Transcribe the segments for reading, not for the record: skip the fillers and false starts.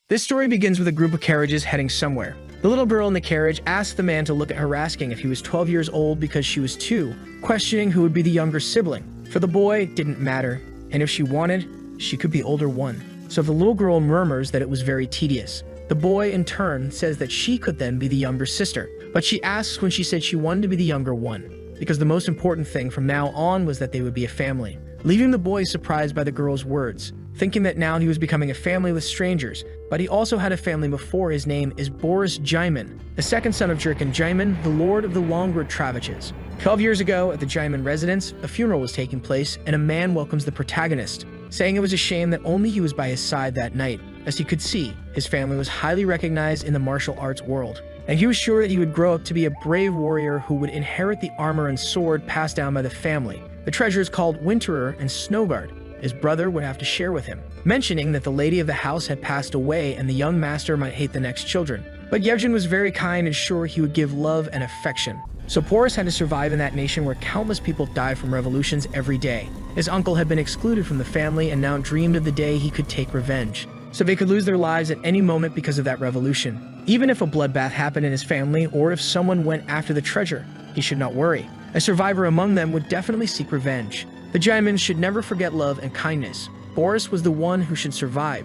This story begins with a group of carriages heading somewhere. The little girl in the carriage asked the man to look at her, asking if he was 12 years old because she was 2, questioning who would be the younger sibling. For the boy, it didn't matter, and if she wanted, she could be older one. So the little girl murmurs that it was very tedious. The boy, in turn, says that she could then be the younger sister, but she asks when she said she wanted to be the younger one, because the most important thing from now on was that they would be a family. Leaving the boy surprised by the girl's words, thinking that now he was becoming a family with strangers, but he also had a family before. His name is Boris Jaimin, the second son of Jurkin Jaimin, the lord of the Longroad Travaches. 12 years ago, at the Jaimin residence, a funeral was taking place, and a man welcomes the protagonist, saying it was a shame that only he was by his side that night. As he could see, his family was highly recognized in the martial arts world, and he was sure that he would grow up to be a brave warrior who would inherit the armor and sword passed down by the family. The treasures called Winterer and Snowguard his brother would have to share with him, mentioning that the lady of the house had passed away and the young master might hate the next children. But Yevgen was very kind and sure he would give love and affection. So Boris had to survive in that nation where countless people died from revolutions every day. His uncle had been excluded from the family and now dreamed of the day he could take revenge, so they could lose their lives at any moment because of that revolution. Even if a bloodbath happened in his family or if someone went after the treasure, he should not worry. A survivor among them would definitely seek revenge. The Jaimins should never forget love and kindness. Boris was the one who should survive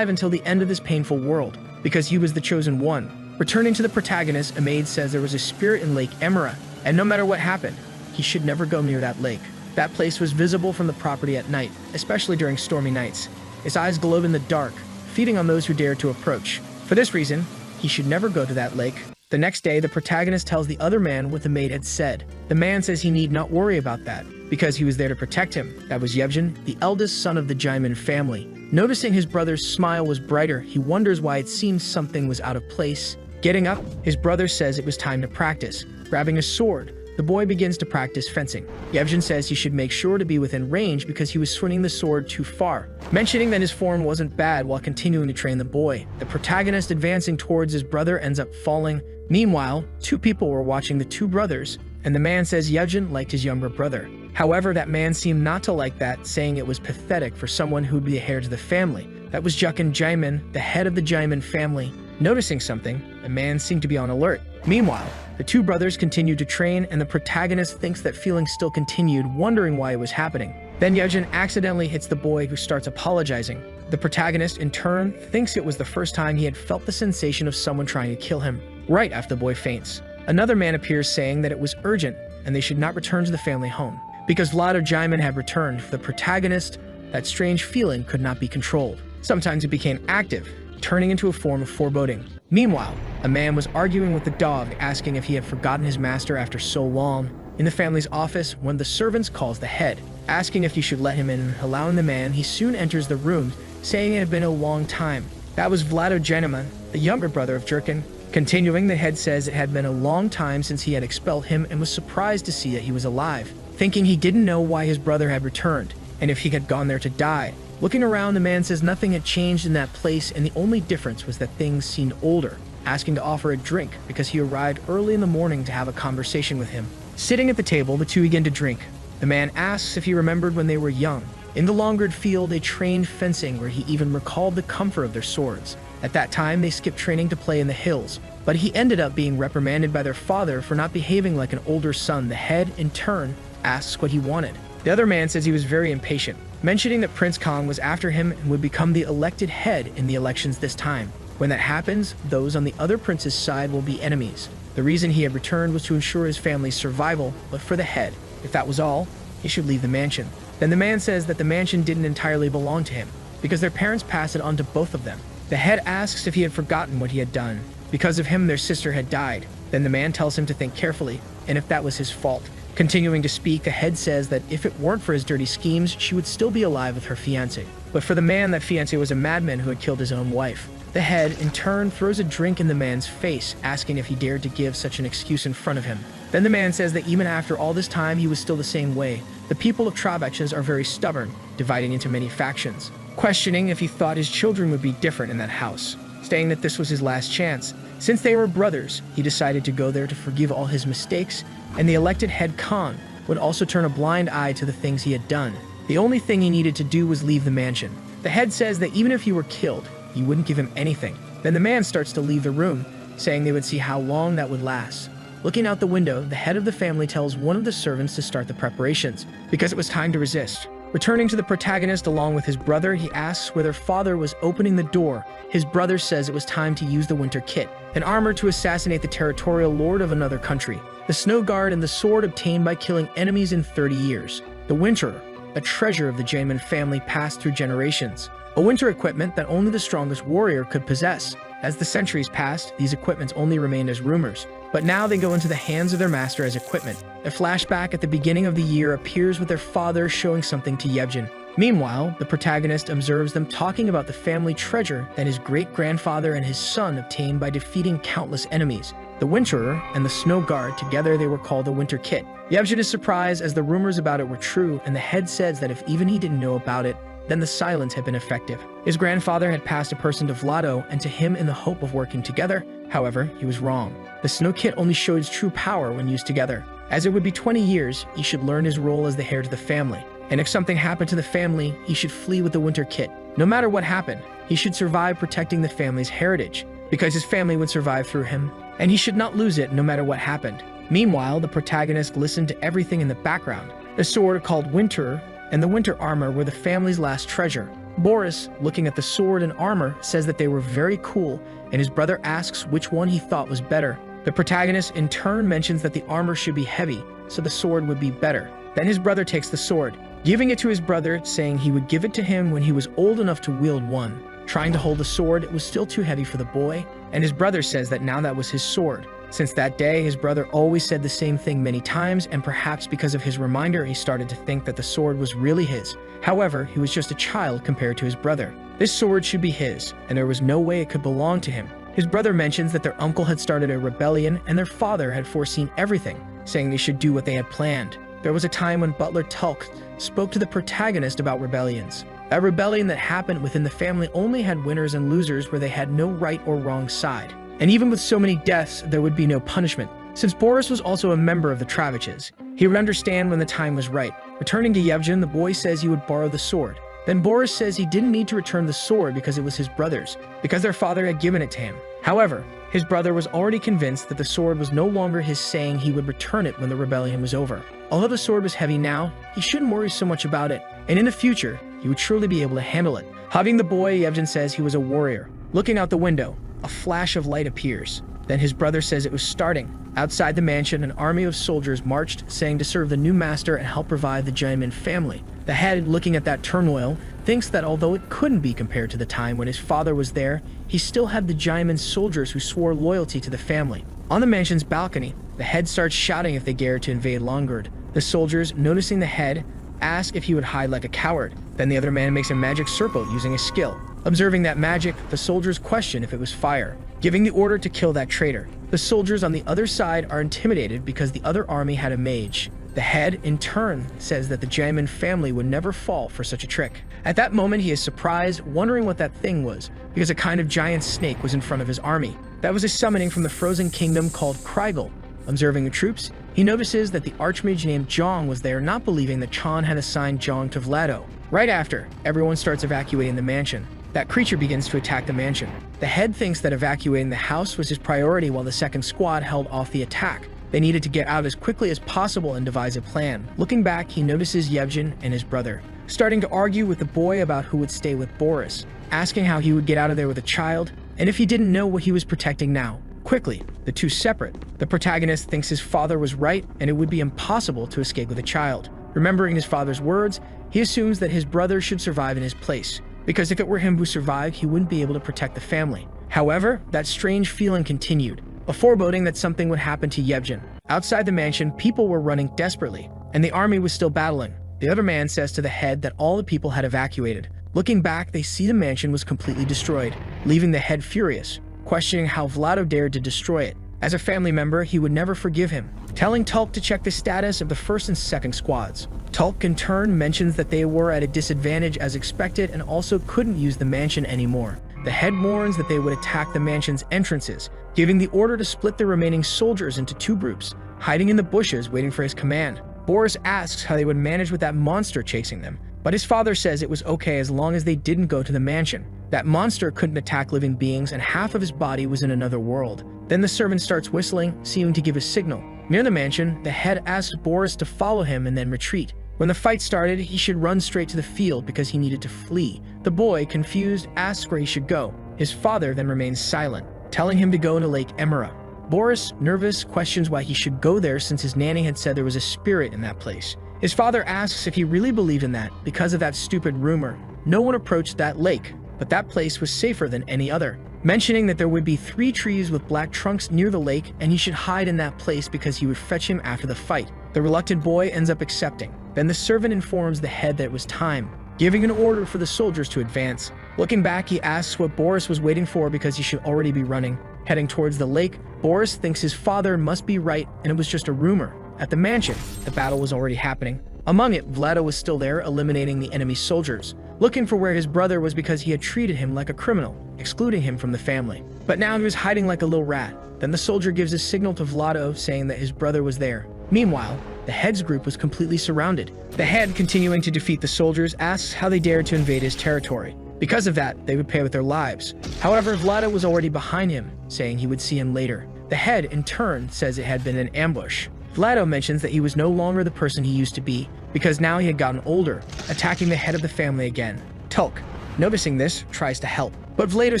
until the end of this painful world, because he was the chosen one. Returning to the protagonist, a maid says there was a spirit in Lake Emera, and no matter what happened, he should never go near that lake. That place was visible from the property at night, especially during stormy nights. Its eyes glowed in the dark, feeding on those who dared to approach. For this reason, he should never go to that lake. The next day, the protagonist tells the other man what the maid had said. The man says he need not worry about that, because he was there to protect him. That was Yevgen, the eldest son of the Jaimin family. Noticing his brother's smile was brighter, he wonders why it seems something was out of place. Getting up, his brother says it was time to practice. Grabbing a sword, the boy begins to practice fencing. Yevgen says he should make sure to be within range because he was swinging the sword too far, mentioning that his form wasn't bad while continuing to train the boy. The protagonist advancing towards his brother ends up falling. Meanwhile, 2 people were watching the 2 brothers, and the man says Yevgen liked his younger brother. However, that man seemed not to like that, saying it was pathetic for someone who would be the heir to the family. That was Jurkin Jaimin, the head of the Jaimin family. Noticing something, the man seemed to be on alert. Meanwhile, the 2 brothers continued to train, and the protagonist thinks that feeling still continued, wondering why it was happening. Then Yevgen accidentally hits the boy, who starts apologizing. The protagonist, in turn, thinks it was the first time he had felt the sensation of someone trying to kill him, right after the boy faints. Another man appears saying that it was urgent, and they should not return to the family home. Because Vlado Jaimin had returned, for the protagonist, that strange feeling could not be controlled. Sometimes it became active, turning into a form of foreboding. Meanwhile, a man was arguing with the dog, asking if he had forgotten his master after so long. In the family's office, one of the servants calls the head, asking if he should let him in. Allowing the man, he soon enters the room, saying it had been a long time. That was Vlado Jaimin, the younger brother of Jurkin. Continuing, the head says it had been a long time since he had expelled him and was surprised to see that he was alive, thinking he didn't know why his brother had returned, and if he had gone there to die. Looking around, the man says nothing had changed in that place, and the only difference was that things seemed older, asking to offer a drink because he arrived early in the morning to have a conversation with him. Sitting at the table, the 2 begin to drink. The man asks if he remembered when they were young. In the Longroad field, they trained fencing, where he even recalled the comfort of their swords. At that time, they skipped training to play in the hills, but he ended up being reprimanded by their father for not behaving like an older son. The head, in turn, asks what he wanted. The other man says he was very impatient, mentioning that Prince Kong was after him and would become the elected head in the elections this time. When that happens, those on the other prince's side will be enemies. The reason he had returned was to ensure his family's survival, but for the head, if that was all, he should leave the mansion. Then the man says that the mansion didn't entirely belong to him, because their parents passed it on to both of them. The head asks if he had forgotten what he had done. Because of him, their sister had died. Then the man tells him to think carefully, and if that was his fault. Continuing to speak, the head says that if it weren't for his dirty schemes, she would still be alive with her fiancé. But for the man, that fiancé was a madman who had killed his own wife. The head, in turn, throws a drink in the man's face, asking if he dared to give such an excuse in front of him. Then the man says that even after all this time, he was still the same way. The people of Travaches are very stubborn, dividing into many factions. Questioning if he thought his children would be different in that house. Saying that this was his last chance. Since they were brothers, he decided to go there to forgive all his mistakes, and the elected head Khan would also turn a blind eye to the things he had done. The only thing he needed to do was leave the mansion. The head says that even if he were killed, he wouldn't give him anything. Then the man starts to leave the room, saying they would see how long that would last. Looking out the window, the head of the family tells one of the servants to start the preparations, because it was time to resist. Returning to the protagonist along with his brother, he asks where their father was opening the door. His brother says it was time to use the Winter Kit, an armor to assassinate the territorial lord of another country, the Snow Guard, and the sword obtained by killing enemies in 30 years. The Winterer, a treasure of the Jaemin family passed through generations, a winter equipment that only the strongest warrior could possess. As the centuries passed, these equipments only remained as rumors, but now they go into the hands of their master as equipment. A flashback at the beginning of the year appears with their father showing something to Yevgen. Meanwhile, the protagonist observes them talking about the family treasure that his great-grandfather and his son obtained by defeating countless enemies. The Winterer and the Snow Guard, together they were called the Winter Kit. Yevgen is surprised as the rumors about it were true, and the head says that if even he didn't know about it, then the silence had been effective. His grandfather had passed a person to Vlado and to him in the hope of working together. However, he was wrong. The Snow Kit only showed its true power when used together. As it would be 20 years, he should learn his role as the heir to the family. And if something happened to the family, he should flee with the Winter Kit. No matter what happened, he should survive protecting the family's heritage, because his family would survive through him, and he should not lose it no matter what happened. Meanwhile, the protagonist listened to everything in the background. The sword called Winterer and the winter armor were the family's last treasure. Boris, looking at the sword and armor, says that they were very cool, and his brother asks which one he thought was better. The protagonist in turn mentions that the armor should be heavy, so the sword would be better. Then his brother takes the sword, giving it to his brother, saying he would give it to him when he was old enough to wield one. Trying to hold the sword, it was still too heavy for the boy, and his brother says that now that was his sword. Since that day, his brother always said the same thing many times, and perhaps because of his reminder, he started to think that the sword was really his. However, he was just a child compared to his brother. This sword should be his, and there was no way it could belong to him. His brother mentions that their uncle had started a rebellion, and their father had foreseen everything, saying they should do what they had planned. There was a time when Butler Tulk spoke to the protagonist about rebellions. A rebellion that happened within the family only had winners and losers where they had no right or wrong side. And even with so many deaths, there would be no punishment. Since Boris was also a member of the Traviches, he would understand when the time was right. Returning to Yevgen, the boy says he would borrow the sword. Then Boris says he didn't need to return the sword because it was his brother's, because their father had given it to him. However, his brother was already convinced that the sword was no longer his, saying he would return it when the rebellion was over. Although the sword was heavy now, he shouldn't worry so much about it, and in the future, he would truly be able to handle it. Hugging the boy, Yevgen says he was a warrior. Looking out the window, a flash of light appears. Then his brother says it was starting. Outside the mansion, an army of soldiers marched, saying to serve the new master and help revive the Jaemin family. The head, looking at that turmoil, thinks that although it couldn't be compared to the time when his father was there, he still had the Jaemin soldiers who swore loyalty to the family. On the mansion's balcony, the head starts shouting if they dared to invade Longard. The soldiers, noticing the head, ask if he would hide like a coward. Then the other man makes a magic circle using a skill. Observing that magic, the soldiers question if it was fire, giving the order to kill that traitor. The soldiers on the other side are intimidated because the other army had a mage. The head, in turn, says that the Jaemin family would never fall for such a trick. At that moment, he is surprised, wondering what that thing was, because a kind of giant snake was in front of his army. That was a summoning from the frozen kingdom called Krygl. Observing the troops, he notices that the archmage named Jong was there, not believing that Chan had assigned Jong to Vlado. Right after, everyone starts evacuating the mansion. That creature begins to attack the mansion. The head thinks that evacuating the house was his priority while the second squad held off the attack. They needed to get out as quickly as possible and devise a plan. Looking back, he notices Yevgen and his brother, starting to argue with the boy about who would stay with Boris, asking how he would get out of there with a child, and if he didn't know what he was protecting now. Quickly, the two separate. The protagonist thinks his father was right and it would be impossible to escape with a child. Remembering his father's words, he assumes that his brother should survive in his place, because if it were him who survived, he wouldn't be able to protect the family. However, that strange feeling continued, a foreboding that something would happen to Yevgen. Outside the mansion, people were running desperately, and the army was still battling. The other man says to the head that all the people had evacuated. Looking back, they see the mansion was completely destroyed, leaving the head furious, questioning how Vlado dared to destroy it. As a family member, he would never forgive him, telling Tulk to check the status of the first and second squads. Tulk in turn mentions that they were at a disadvantage as expected and also couldn't use the mansion anymore. The head warns that they would attack the mansion's entrances, giving the order to split the remaining soldiers into two groups, hiding in the bushes waiting for his command. Boris asks how they would manage with that monster chasing them, but his father says it was okay as long as they didn't go to the mansion. That monster couldn't attack living beings and half of his body was in another world. Then the servant starts whistling, seeming to give a signal. Near the mansion, the head asks Boris to follow him and then retreat. When the fight started, he should run straight to the field because he needed to flee. The boy, confused, asks where he should go. His father then remains silent, telling him to go to Lake Emera. Boris, nervous, questions why he should go there since his nanny had said there was a spirit in that place. His father asks if he really believed in that because of that stupid rumor. No one approached that lake, but that place was safer than any other, mentioning that there would be 3 trees with black trunks near the lake and he should hide in that place because he would fetch him after the fight. The reluctant boy ends up accepting. Then the servant informs the head that it was time, giving an order for the soldiers to advance. Looking back, he asks what Boris was waiting for because he should already be running. Heading towards the lake, Boris thinks his father must be right and it was just a rumor. At the mansion, the battle was already happening. Among it, Vlado was still there, eliminating the enemy soldiers. Looking for where his brother was because he had treated him like a criminal, excluding him from the family. But now he was hiding like a little rat. Then the soldier gives a signal to Vlado saying that his brother was there. Meanwhile, the head's group was completely surrounded. The head, continuing to defeat the soldiers, asks how they dared to invade his territory. Because of that, they would pay with their lives. However, Vlado was already behind him, saying he would see him later. The head, in turn, says it had been an ambush. Vlado mentions that he was no longer the person he used to be, because now he had gotten older, attacking the head of the family again. Tulk, noticing this, tries to help, but Vlado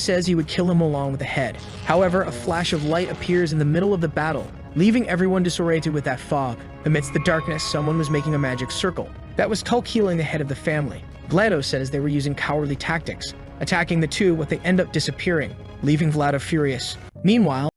says he would kill him along with the head. However, a flash of light appears in the middle of the battle, leaving everyone disoriented with that fog. Amidst the darkness, someone was making a magic circle. That was Tulk healing the head of the family. Vlado says they were using cowardly tactics, attacking the two, but they end up disappearing, leaving Vlado furious. Meanwhile,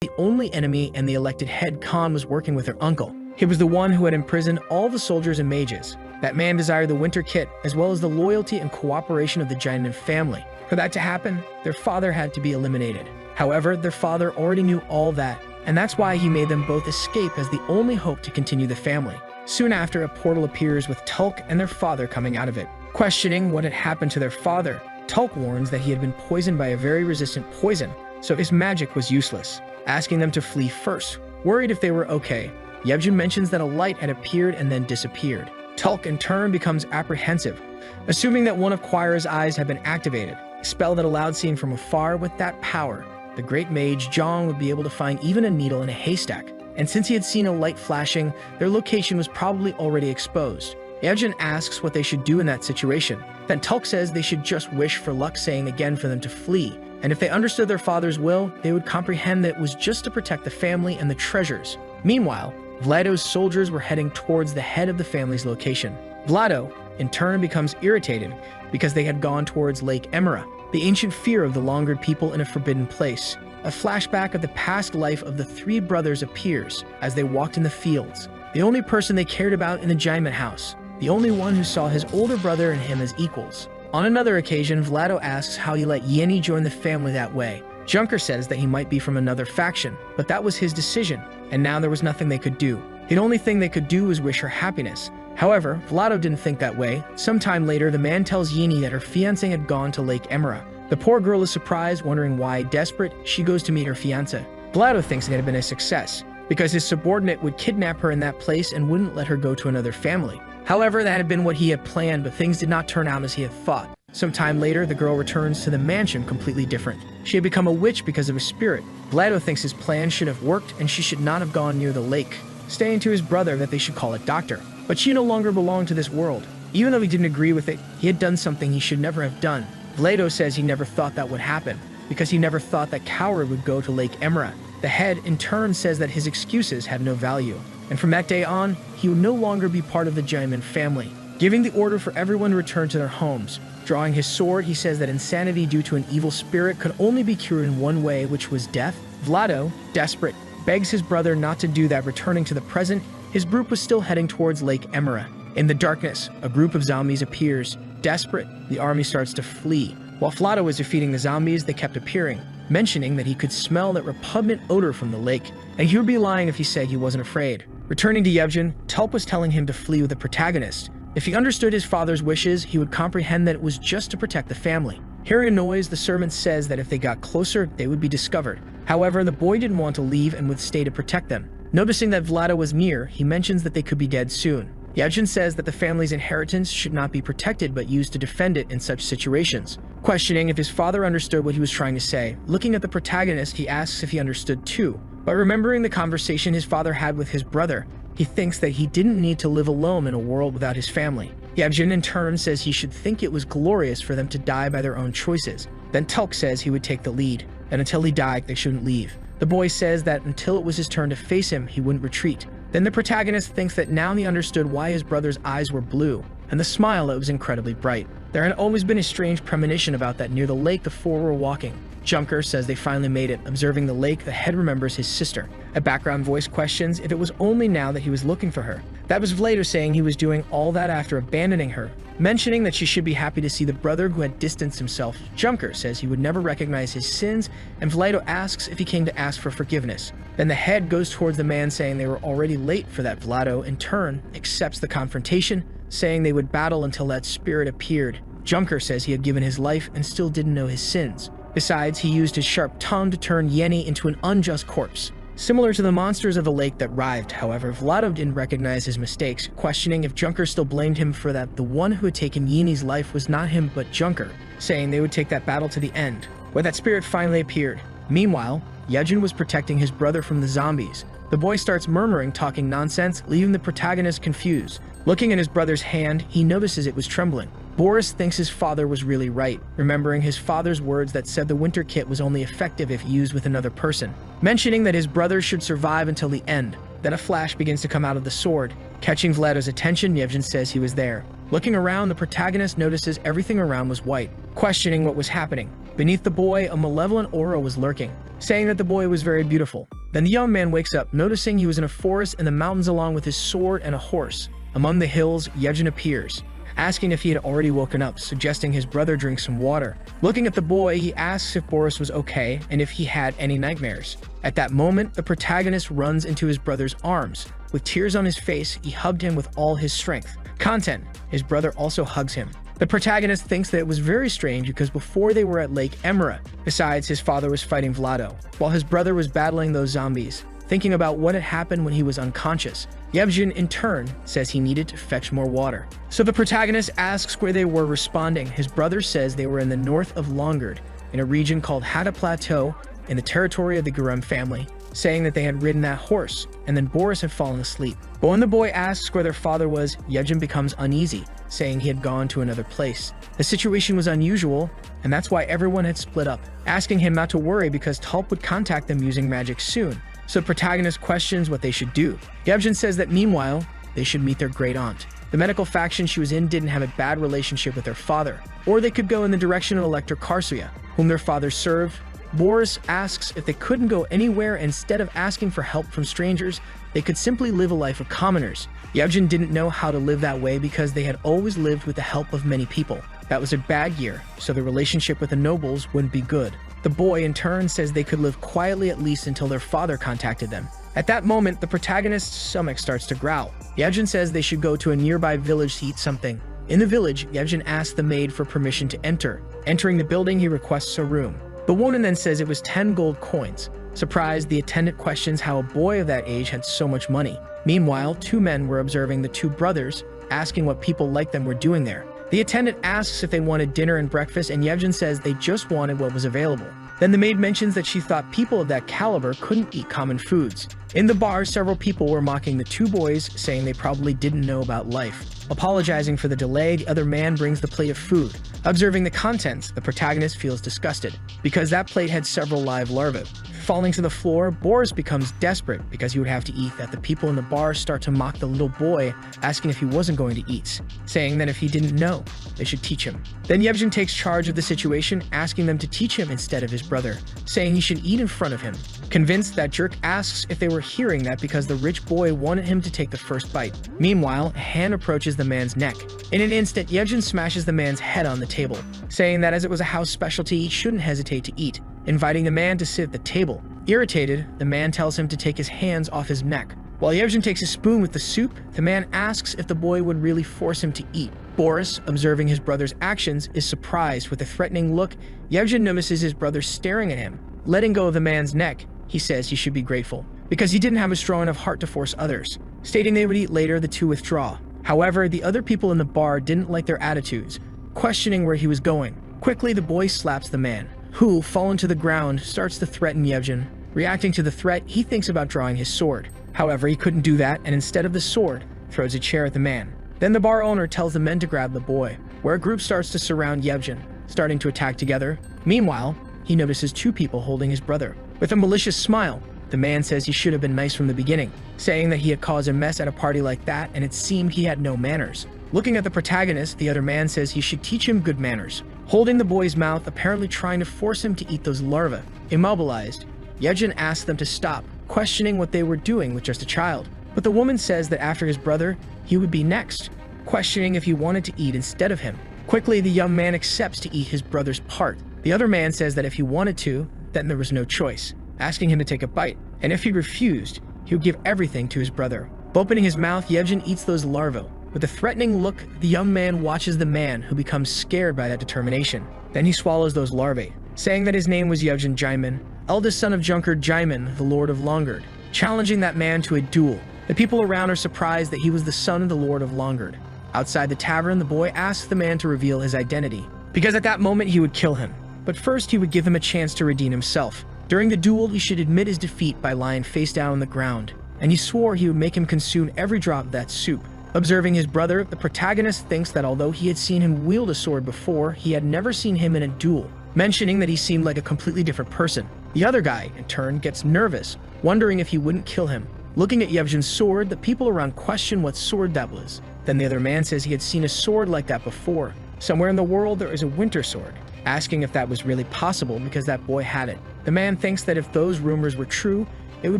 the only enemy and the elected head Khan was working with her uncle. He was the one who had imprisoned all the soldiers and mages. That man desired the winter kit, as well as the loyalty and cooperation of the Giant family. For that to happen, their father had to be eliminated. However, their father already knew all that, and that's why he made them both escape as the only hope to continue the family. Soon after, a portal appears with Tulk and their father coming out of it. Questioning what had happened to their father, Tulk warns that he had been poisoned by a very resistant poison, so his magic was useless, asking them to flee first. Worried if they were okay, Yevgen mentions that a light had appeared and then disappeared. Tulk in turn becomes apprehensive, assuming that one of Quira's eyes had been activated, a spell that allowed seeing from afar. With that power, the great mage Zhang would be able to find even a needle in a haystack, and since he had seen a light flashing, their location was probably already exposed. Yevgen asks what they should do in that situation. Then Tulk says they should just wish for luck, saying again for them to flee, and if they understood their father's will, they would comprehend that it was just to protect the family and the treasures. Meanwhile, Vlado's soldiers were heading towards the head of the family's location. Vlado, in turn, becomes irritated because they had gone towards Lake Emera, the ancient fear of the Longuard people in a forbidden place. A flashback of the past life of the 3 brothers appears as they walked in the fields, the only person they cared about in the Giant house, the only one who saw his older brother and him as equals. On another occasion, Vlado asks how he let Yenny join the family that way. Junker says that he might be from another faction, but that was his decision, and now there was nothing they could do. The only thing they could do was wish her happiness. However, Vlado didn't think that way. Sometime later, the man tells Yenny that her fiancé had gone to Lake Emera. The poor girl is surprised, wondering why. Desperate, she goes to meet her fiancé. Vlado thinks it had been a success, because his subordinate would kidnap her in that place and wouldn't let her go to another family. However, that had been what he had planned, but things did not turn out as he had thought. Some time later, the girl returns to the mansion completely different. She had become a witch because of his spirit. Vlado thinks his plan should have worked and she should not have gone near the lake, saying to his brother that they should call a doctor. But she no longer belonged to this world. Even though he didn't agree with it, he had done something he should never have done. Vlado says he never thought that would happen, because he never thought that Coward would go to Lake Emera. The head, in turn, says that his excuses have no value, and from that day on, he would no longer be part of the Giant family, giving the order for everyone to return to their homes. Drawing his sword, he says that insanity due to an evil spirit could only be cured in one way, which was death. Vlado, desperate, begs his brother not to do that. Returning to the present, his group was still heading towards Lake Emera. In the darkness, a group of zombies appears. Desperate, the army starts to flee. While Vlado was defeating the zombies, they kept appearing, mentioning that he could smell that repugnant odor from the lake, and he would be lying if he said he wasn't afraid. Returning to Yevgen, Tulp was telling him to flee with the protagonist. If he understood his father's wishes, he would comprehend that it was just to protect the family. Hearing a noise, the servant says that if they got closer, they would be discovered. However, the boy didn't want to leave and would stay to protect them. Noticing that Vlado was near, he mentions that they could be dead soon. Yevgen says that the family's inheritance should not be protected but used to defend it in such situations. Questioning if his father understood what he was trying to say, looking at the protagonist, he asks if he understood too. But remembering the conversation his father had with his brother, he thinks that he didn't need to live alone in a world without his family. Yevgen in turn says he should think it was glorious for them to die by their own choices. Then Tulk says he would take the lead, and until he died, they shouldn't leave. The boy says that until it was his turn to face him, he wouldn't retreat. Then the protagonist thinks that now he understood why his brother's eyes were blue, and the smile that was incredibly bright. There had always been a strange premonition about that near the lake the four were walking. Junker says they finally made it. Observing the lake, the head remembers his sister. A background voice questions if it was only now that he was looking for her. That was Vlado saying he was doing all that after abandoning her, mentioning that she should be happy to see the brother who had distanced himself. Junker says he would never recognize his sins, and Vlado asks if he came to ask for forgiveness. Then the head goes towards the man saying they were already late for that. Vlado, in turn, accepts the confrontation, saying they would battle until that spirit appeared. Junker says he had given his life and still didn't know his sins. Besides, he used his sharp tongue to turn Yenny into an unjust corpse. Similar to the monsters of the lake that writhed, however, Vlado didn't recognize his mistakes, questioning if Junker still blamed him for that. The one who had taken Yenny's life was not him but Junker, saying they would take that battle to the end, where that spirit finally appeared. Meanwhile, Yevgen was protecting his brother from the zombies. The boy starts murmuring, talking nonsense, leaving the protagonist confused. Looking at his brother's hand, he notices it was trembling. Boris thinks his father was really right, remembering his father's words that said the winter kit was only effective if used with another person, mentioning that his brother should survive until the end. Then a flash begins to come out of the sword. Catching Vlado's attention, Yevgen says he was there. Looking around, the protagonist notices everything around was white, questioning what was happening. Beneath the boy, a malevolent aura was lurking, saying that the boy was very beautiful. Then the young man wakes up, noticing he was in a forest and the mountains along with his sword and a horse. Among the hills, Yevgen appears, asking if he had already woken up, suggesting his brother drink some water. Looking at the boy, he asks if Boris was okay and if he had any nightmares. At that moment, the protagonist runs into his brother's arms. With tears on his face, he hugged him with all his strength. Content: his brother also hugs him. The protagonist thinks that it was very strange because before they were at Lake Emera. Besides, his father was fighting Vlado, while his brother was battling those zombies, thinking about what had happened when he was unconscious. Yevgen, in turn, says he needed to fetch more water. So the protagonist asks where they were, responding. His brother says they were in the north of Longard, in a region called Hada Plateau, in the territory of the Gurem family, saying that they had ridden that horse, and then Boris had fallen asleep. But when the boy asks where their father was, Yevgen becomes uneasy, saying he had gone to another place. The situation was unusual, and that's why everyone had split up, asking him not to worry because Tulp would contact them using magic soon. So the protagonist questions what they should do. Yevgen says that meanwhile, they should meet their great aunt. The medical faction she was in didn't have a bad relationship with their father, or they could go in the direction of Elector Karsuya, whom their father served. Boris asks if they couldn't go anywhere. Instead of asking for help from strangers, they could simply live a life of commoners. Yevgen didn't know how to live that way because they had always lived with the help of many people. That was a bad year, so the relationship with the nobles wouldn't be good. The boy, in turn, says they could live quietly at least until their father contacted them. At that moment, the protagonist's stomach starts to growl. Yevgen says they should go to a nearby village to eat something. In the village, Yevgen asks the maid for permission to enter. Entering the building, he requests a room. The woman then says it was 10 gold coins. Surprised, the attendant questions how a boy of that age had so much money. Meanwhile, two men were observing the two brothers, asking what people like them were doing there. The attendant asks if they wanted dinner and breakfast, and Yevgen says they just wanted what was available. Then the maid mentions that she thought people of that caliber couldn't eat common foods. In the bar, several people were mocking the two boys, saying they probably didn't know about life. Apologizing for the delay, the other man brings the plate of food. Observing the contents, the protagonist feels disgusted, because that plate had several live larvae. Falling to the floor, Boris becomes desperate because he would have to eat that. The people in the bar start to mock the little boy, asking if he wasn't going to eat, saying that if he didn't know, they should teach him. Then Yevgen takes charge of the situation, asking them to teach him instead of his brother, saying he should eat in front of him. Convinced, that jerk asks if they were hearing that because the rich boy wanted him to take the first bite. Meanwhile, a hand approaches the man's neck. In an instant, Yevgen smashes the man's head on the table, saying that as it was a house specialty, he shouldn't hesitate to eat, inviting the man to sit at the table. Irritated, the man tells him to take his hands off his neck. While Yevgen takes a spoon with the soup, the man asks if the boy would really force him to eat. Boris, observing his brother's actions, is surprised. With a threatening look, Yevgen notices his brother staring at him. Letting go of the man's neck, he says he should be grateful, because he didn't have a strong enough heart to force others. Stating they would eat later, the two withdraw. However, the other people in the bar didn't like their attitudes, questioning where he was going. Quickly, the boy slaps the man, who, fallen to the ground, starts to threaten Yevgen. Reacting to the threat, he thinks about drawing his sword. However, he couldn't do that, and instead of the sword, throws a chair at the man. Then the bar owner tells the men to grab the boy, where a group starts to surround Yevgen, starting to attack together. Meanwhile, he notices two people holding his brother. With a malicious smile, the man says he should have been nice from the beginning, saying that he had caused a mess at a party like that, and it seemed he had no manners. Looking at the protagonist, the other man says he should teach him good manners, holding the boy's mouth, apparently trying to force him to eat those larvae. Immobilized, Yevgen asks them to stop, questioning what they were doing with just a child. But the woman says that after his brother, he would be next, questioning if he wanted to eat instead of him. Quickly, the young man accepts to eat his brother's part. The other man says that if he wanted to, then there was no choice, asking him to take a bite, and if he refused, he would give everything to his brother. Opening his mouth, Yevgen eats those larvae. With a threatening look, the young man watches the man, who becomes scared by that determination. Then he swallows those larvae, saying that his name was Yevgen Jaimin, eldest son of Junkard Jaimin, the Lord of Longard, challenging that man to a duel. The people around are surprised that he was the son of the Lord of Longard. Outside the tavern, the boy asks the man to reveal his identity, because at that moment he would kill him. But first, he would give him a chance to redeem himself. During the duel, he should admit his defeat by lying face down on the ground, and he swore he would make him consume every drop of that soup. Observing his brother, the protagonist thinks that although he had seen him wield a sword before, he had never seen him in a duel, mentioning that he seemed like a completely different person. The other guy, in turn, gets nervous, wondering if he wouldn't kill him. Looking at Yevgen's sword, the people around question what sword that was. Then the other man says he had seen a sword like that before. Somewhere in the world there is a winter sword, asking if that was really possible because that boy had it. The man thinks that if those rumors were true, it would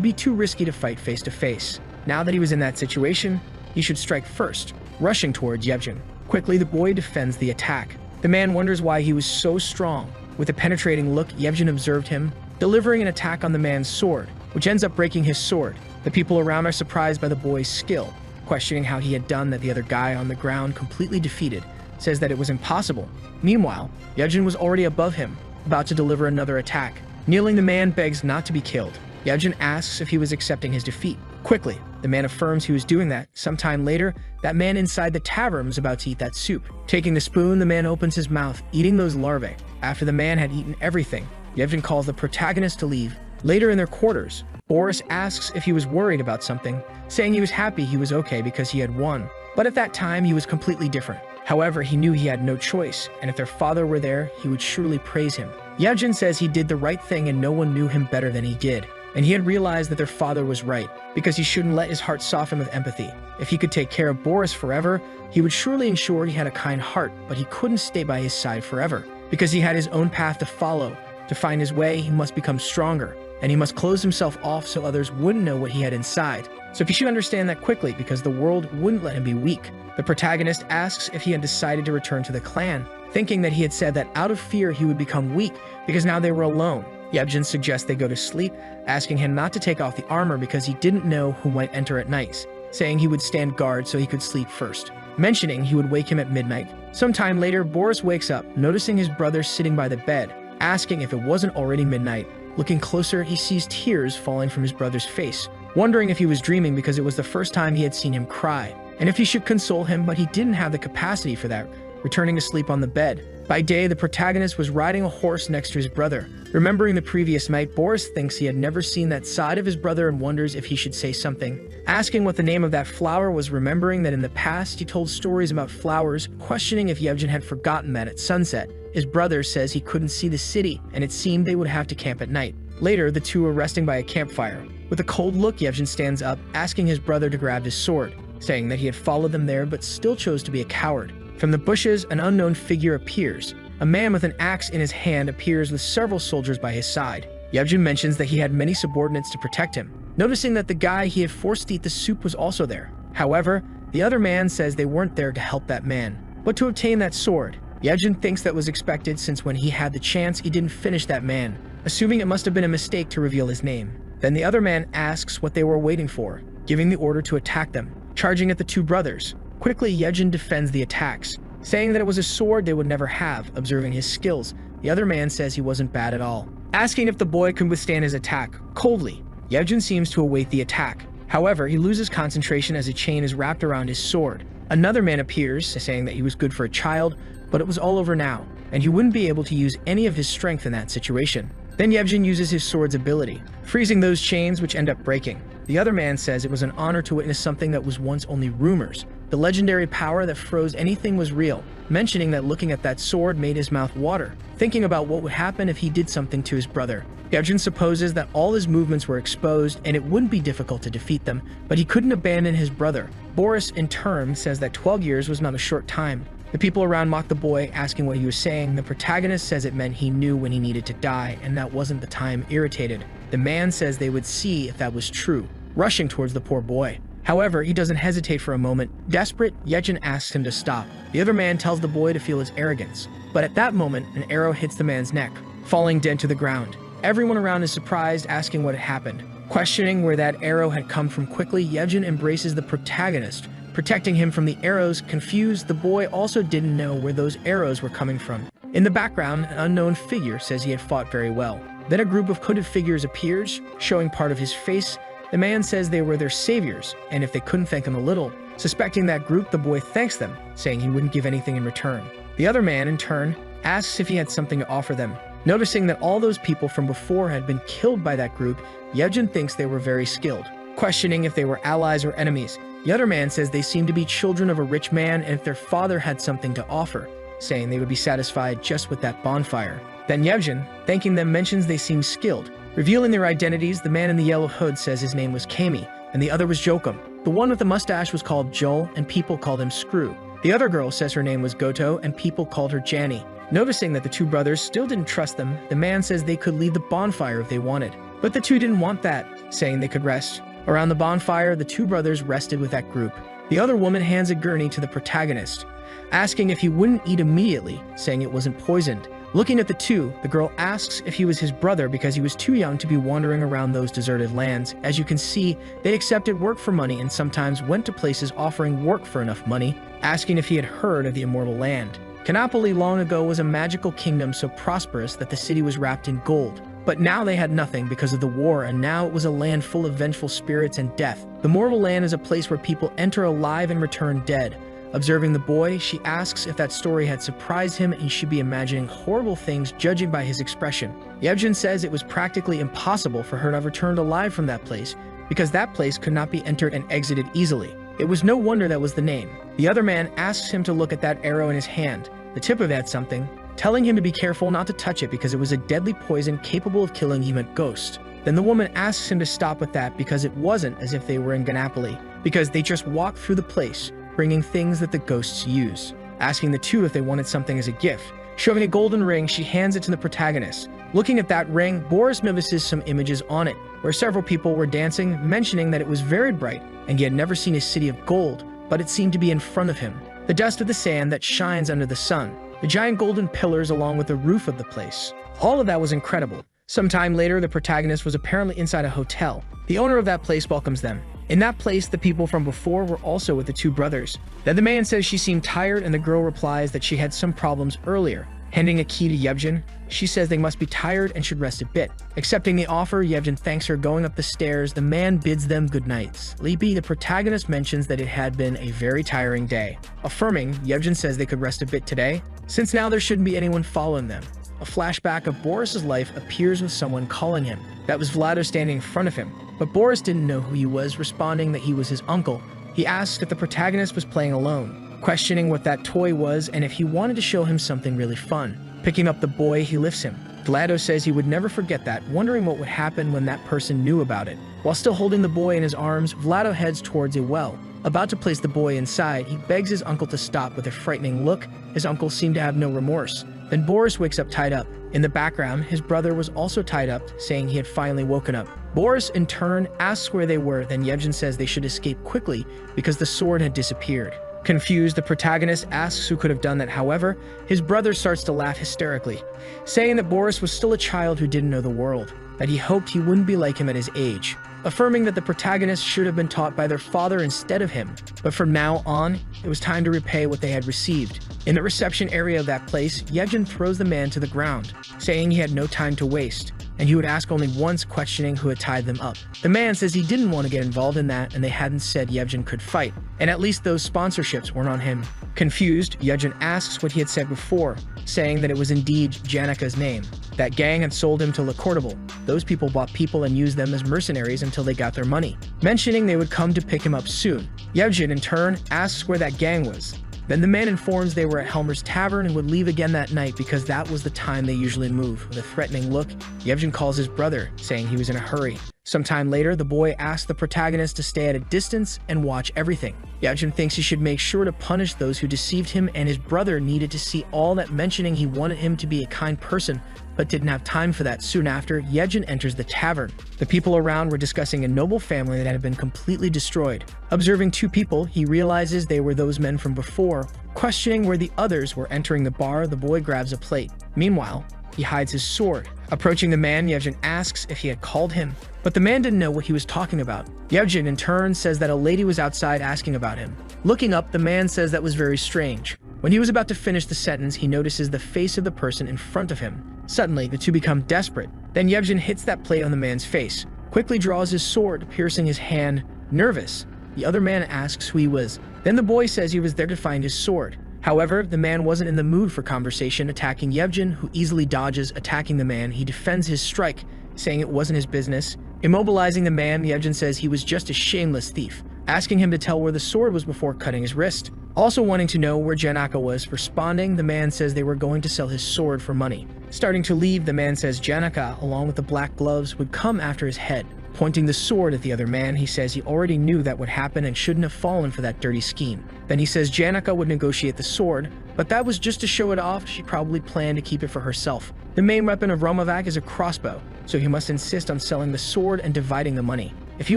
be too risky to fight face to face. Now that he was in that situation, he should strike first, rushing towards Yevgen. Quickly, the boy defends the attack. The man wonders why he was so strong. With a penetrating look, Yevgen observed him, delivering an attack on the man's sword, which ends up breaking his sword. The people around are surprised by the boy's skill, questioning how he had done that. The other guy on the ground, completely defeated, says that it was impossible. Meanwhile, Yevgen was already above him, about to deliver another attack. Kneeling, the man begs not to be killed. Yevgen asks if he was accepting his defeat. Quickly, the man affirms he was doing that. Sometime later, that man inside the tavern was about to eat that soup. Taking the spoon, the man opens his mouth, eating those larvae. After the man had eaten everything, Yevgen calls the protagonist to leave. Later in their quarters, Boris asks if he was worried about something, saying he was happy he was okay because he had won. But at that time, he was completely different. However, he knew he had no choice, and if their father were there, he would surely praise him. Yevgen says he did the right thing and no one knew him better than he did. And he had realized that their father was right, because he shouldn't let his heart soften with empathy. If he could take care of Boris forever, he would surely ensure he had a kind heart, but he couldn't stay by his side forever, because he had his own path to follow. To find his way, he must become stronger, and he must close himself off so others wouldn't know what he had inside. So he should understand that quickly, because the world wouldn't let him be weak. The protagonist asks if he had decided to return to the clan, thinking that he had said that out of fear he would become weak, because now they were alone. Yevgen suggests they go to sleep, asking him not to take off the armor because he didn't know who might enter at night, saying he would stand guard so he could sleep first, mentioning he would wake him at midnight. Sometime later, Boris wakes up, noticing his brother sitting by the bed, asking if it wasn't already midnight. Looking closer, he sees tears falling from his brother's face, wondering if he was dreaming because it was the first time he had seen him cry, and if he should console him, but he didn't have the capacity for that, returning to sleep on the bed. By day, the protagonist was riding a horse next to his brother. Remembering the previous night, Boris thinks he had never seen that side of his brother and wonders if he should say something. Asking what the name of that flower was, remembering that in the past he told stories about flowers, questioning if Yevgen had forgotten that at sunset. His brother says he couldn't see the city, and it seemed they would have to camp at night. Later, the two were resting by a campfire. With a cold look, Yevgen stands up, asking his brother to grab his sword, saying that he had followed them there but still chose to be a coward. From the bushes, an unknown figure appears. A man with an axe in his hand appears with several soldiers by his side. Yevgen mentions that he had many subordinates to protect him, noticing that the guy he had forced to eat the soup was also there. However, the other man says they weren't there to help that man, but to obtain that sword. Yevgen thinks that was expected since when he had the chance, he didn't finish that man, assuming it must have been a mistake to reveal his name. Then the other man asks what they were waiting for, giving the order to attack them, charging at the two brothers. Quickly, Yevgen defends the attacks, saying that it was a sword they would never have. Observing his skills, the other man says he wasn't bad at all, asking if the boy could withstand his attack. Coldly, Yevgen seems to await the attack. However, he loses concentration as a chain is wrapped around his sword. Another man appears, saying that he was good for a child, but it was all over now, and he wouldn't be able to use any of his strength in that situation. Then Yevgen uses his sword's ability, freezing those chains which end up breaking. The other man says it was an honor to witness something that was once only rumors. The legendary power that froze anything was real, mentioning that looking at that sword made his mouth water, thinking about what would happen if he did something to his brother. Yevgen supposes that all his movements were exposed and it wouldn't be difficult to defeat them, but he couldn't abandon his brother. Boris, in turn, says that 12 years was not a short time. The people around mock the boy, asking what he was saying. The protagonist says it meant he knew when he needed to die, and that wasn't the time. Irritated, the man says they would see if that was true, rushing towards the poor boy. However, he doesn't hesitate for a moment. Desperate, Yevgen asks him to stop. The other man tells the boy to feel his arrogance. But at that moment, an arrow hits the man's neck, falling dead to the ground. Everyone around is surprised, asking what had happened. Questioning where that arrow had come from quickly, Yevgen embraces the protagonist, protecting him from the arrows. Confused, the boy also didn't know where those arrows were coming from. In the background, an unknown figure says he had fought very well. Then a group of hooded figures appears, showing part of his face. The man says they were their saviors, and if they couldn't thank him a little. Suspecting that group, the boy thanks them, saying he wouldn't give anything in return. The other man, in turn, asks if he had something to offer them. Noticing that all those people from before had been killed by that group, Yevgen thinks they were very skilled, questioning if they were allies or enemies. The other man says they seemed to be children of a rich man and if their father had something to offer, saying they would be satisfied just with that bonfire. Then Yevgen, thanking them, mentions they seem skilled. Revealing their identities, the man in the yellow hood says his name was Kami, and the other was Jokum. The one with the mustache was called Joel, and people called him Screw. The other girl says her name was Goto, and people called her Janny. Noticing that the two brothers still didn't trust them, the man says they could leave the bonfire if they wanted. But the two didn't want that, saying they could rest. Around the bonfire, the two brothers rested with that group. The other woman hands a gurney to the protagonist, asking if he wouldn't eat immediately, saying it wasn't poisoned. Looking at the two, the girl asks if he was his brother because he was too young to be wandering around those deserted lands. As you can see, they accepted work for money and sometimes went to places offering work for enough money, asking if he had heard of the immortal land. Canopoli long ago was a magical kingdom so prosperous that the city was wrapped in gold. But now they had nothing because of the war, and now it was a land full of vengeful spirits and death. The mortal land is a place where people enter alive and return dead. Observing the boy, she asks if that story had surprised him and he should be imagining horrible things judging by his expression. Yevgen says it was practically impossible for her to have returned alive from that place because that place could not be entered and exited easily. It was no wonder that was the name. The other man asks him to look at that arrow in his hand. The tip of it had something, telling him to be careful not to touch it because it was a deadly poison capable of killing even ghosts. Then the woman asks him to stop with that because it wasn't as if they were in Ganapoli, because they just walked through the place, bringing things that the ghosts use. Asking the two if they wanted something as a gift. Shoving a golden ring, she hands it to the protagonist. Looking at that ring, Boris notices some images on it, where several people were dancing, mentioning that it was very bright, and he had never seen a city of gold, but it seemed to be in front of him. The dust of the sand that shines under the sun. The giant golden pillars along with the roof of the place. All of that was incredible. Sometime later, the protagonist was apparently inside a hotel. The owner of that place welcomes them. In that place, the people from before were also with the two brothers. Then the man says she seemed tired and the girl replies that she had some problems earlier, Handing a key to Yevgen, she says they must be tired and should rest a bit. Accepting the offer, Yevgen thanks her. Going up the stairs, the man bids them good nights. Leapy, the protagonist, mentions that it had been a very tiring day. Affirming, Yevgen says they could rest a bit today, since now there shouldn't be anyone following them. A flashback of Boris's life appears with someone calling him. That was Vlado standing in front of him, but Boris didn't know who he was, responding that he was his uncle. He asked if the protagonist was playing alone, questioning what that toy was and if he wanted to show him something really fun. Picking up the boy, he lifts him. Vlado says he would never forget that, wondering what would happen when that person knew about it. While still holding the boy in his arms, Vlado heads towards a well. About to place the boy inside, he begs his uncle to stop with a frightening look. His uncle seemed to have no remorse. Then Boris wakes up tied up. In the background, his brother was also tied up, saying he had finally woken up. Boris, in turn, asks where they were, then Yevgen says they should escape quickly because the sword had disappeared. Confused, the protagonist asks who could have done that. However, his brother starts to laugh hysterically, saying that Boris was still a child who didn't know the world, that he hoped he wouldn't be like him at his age, affirming that the protagonist should have been taught by their father instead of him. But from now on, it was time to repay what they had received. In the reception area of that place, Yevgen throws the man to the ground, saying he had no time to waste, and he would ask only once, questioning who had tied them up. The man says he didn't want to get involved in that, and they hadn't said Yevgen could fight, and at least those sponsorships weren't on him. Confused, Yevgen asks what he had said before, saying that it was indeed Janika's name. That gang had sold him to Lacortable. Those people bought people and used them as mercenaries until they got their money, mentioning they would come to pick him up soon. Yevgen, in turn, asks where that gang was. Then the man informs they were at Helmer's tavern and would leave again that night because that was the time they usually move. With a threatening look, Yevgen calls his brother, saying he was in a hurry. Sometime later, the boy asks the protagonist to stay at a distance and watch everything. Yevgen thinks he should make sure to punish those who deceived him, and his brother needed to see all that, mentioning he wanted him to be a kind person, but didn't have time for that. Soon after, Yevgen enters the tavern. The people around were discussing a noble family that had been completely destroyed. Observing two people, he realizes they were those men from before. Questioning where the others were entering the bar, the boy grabs a plate. Meanwhile, he hides his sword. Approaching the man, Yevgen asks if he had called him, but the man didn't know what he was talking about. Yevgen, in turn, says that a lady was outside asking about him. Looking up, the man says that was very strange. When he was about to finish the sentence, he notices the face of the person in front of him. Suddenly, the two become desperate. Then Yevgen hits that plate on the man's face, quickly draws his sword, piercing his hand. Nervous, the other man asks who he was. Then the boy says he was there to find his sword. However, the man wasn't in the mood for conversation, attacking Yevgen, who easily dodges. Attacking the man, he defends his strike, saying it wasn't his business. Immobilizing the man, Yevgen says he was just a shameless thief, asking him to tell where the sword was before cutting his wrist. Also wanting to know where Janika was. Responding, the man says they were going to sell his sword for money. Starting to leave, the man says Janika, along with the black gloves, would come after his head. Pointing the sword at the other man, he says he already knew that would happen and shouldn't have fallen for that dirty scheme. Then he says Janika would negotiate the sword, but that was just to show it off. She probably planned to keep it for herself. The main weapon of Romovac is a crossbow, so he must insist on selling the sword and dividing the money. If he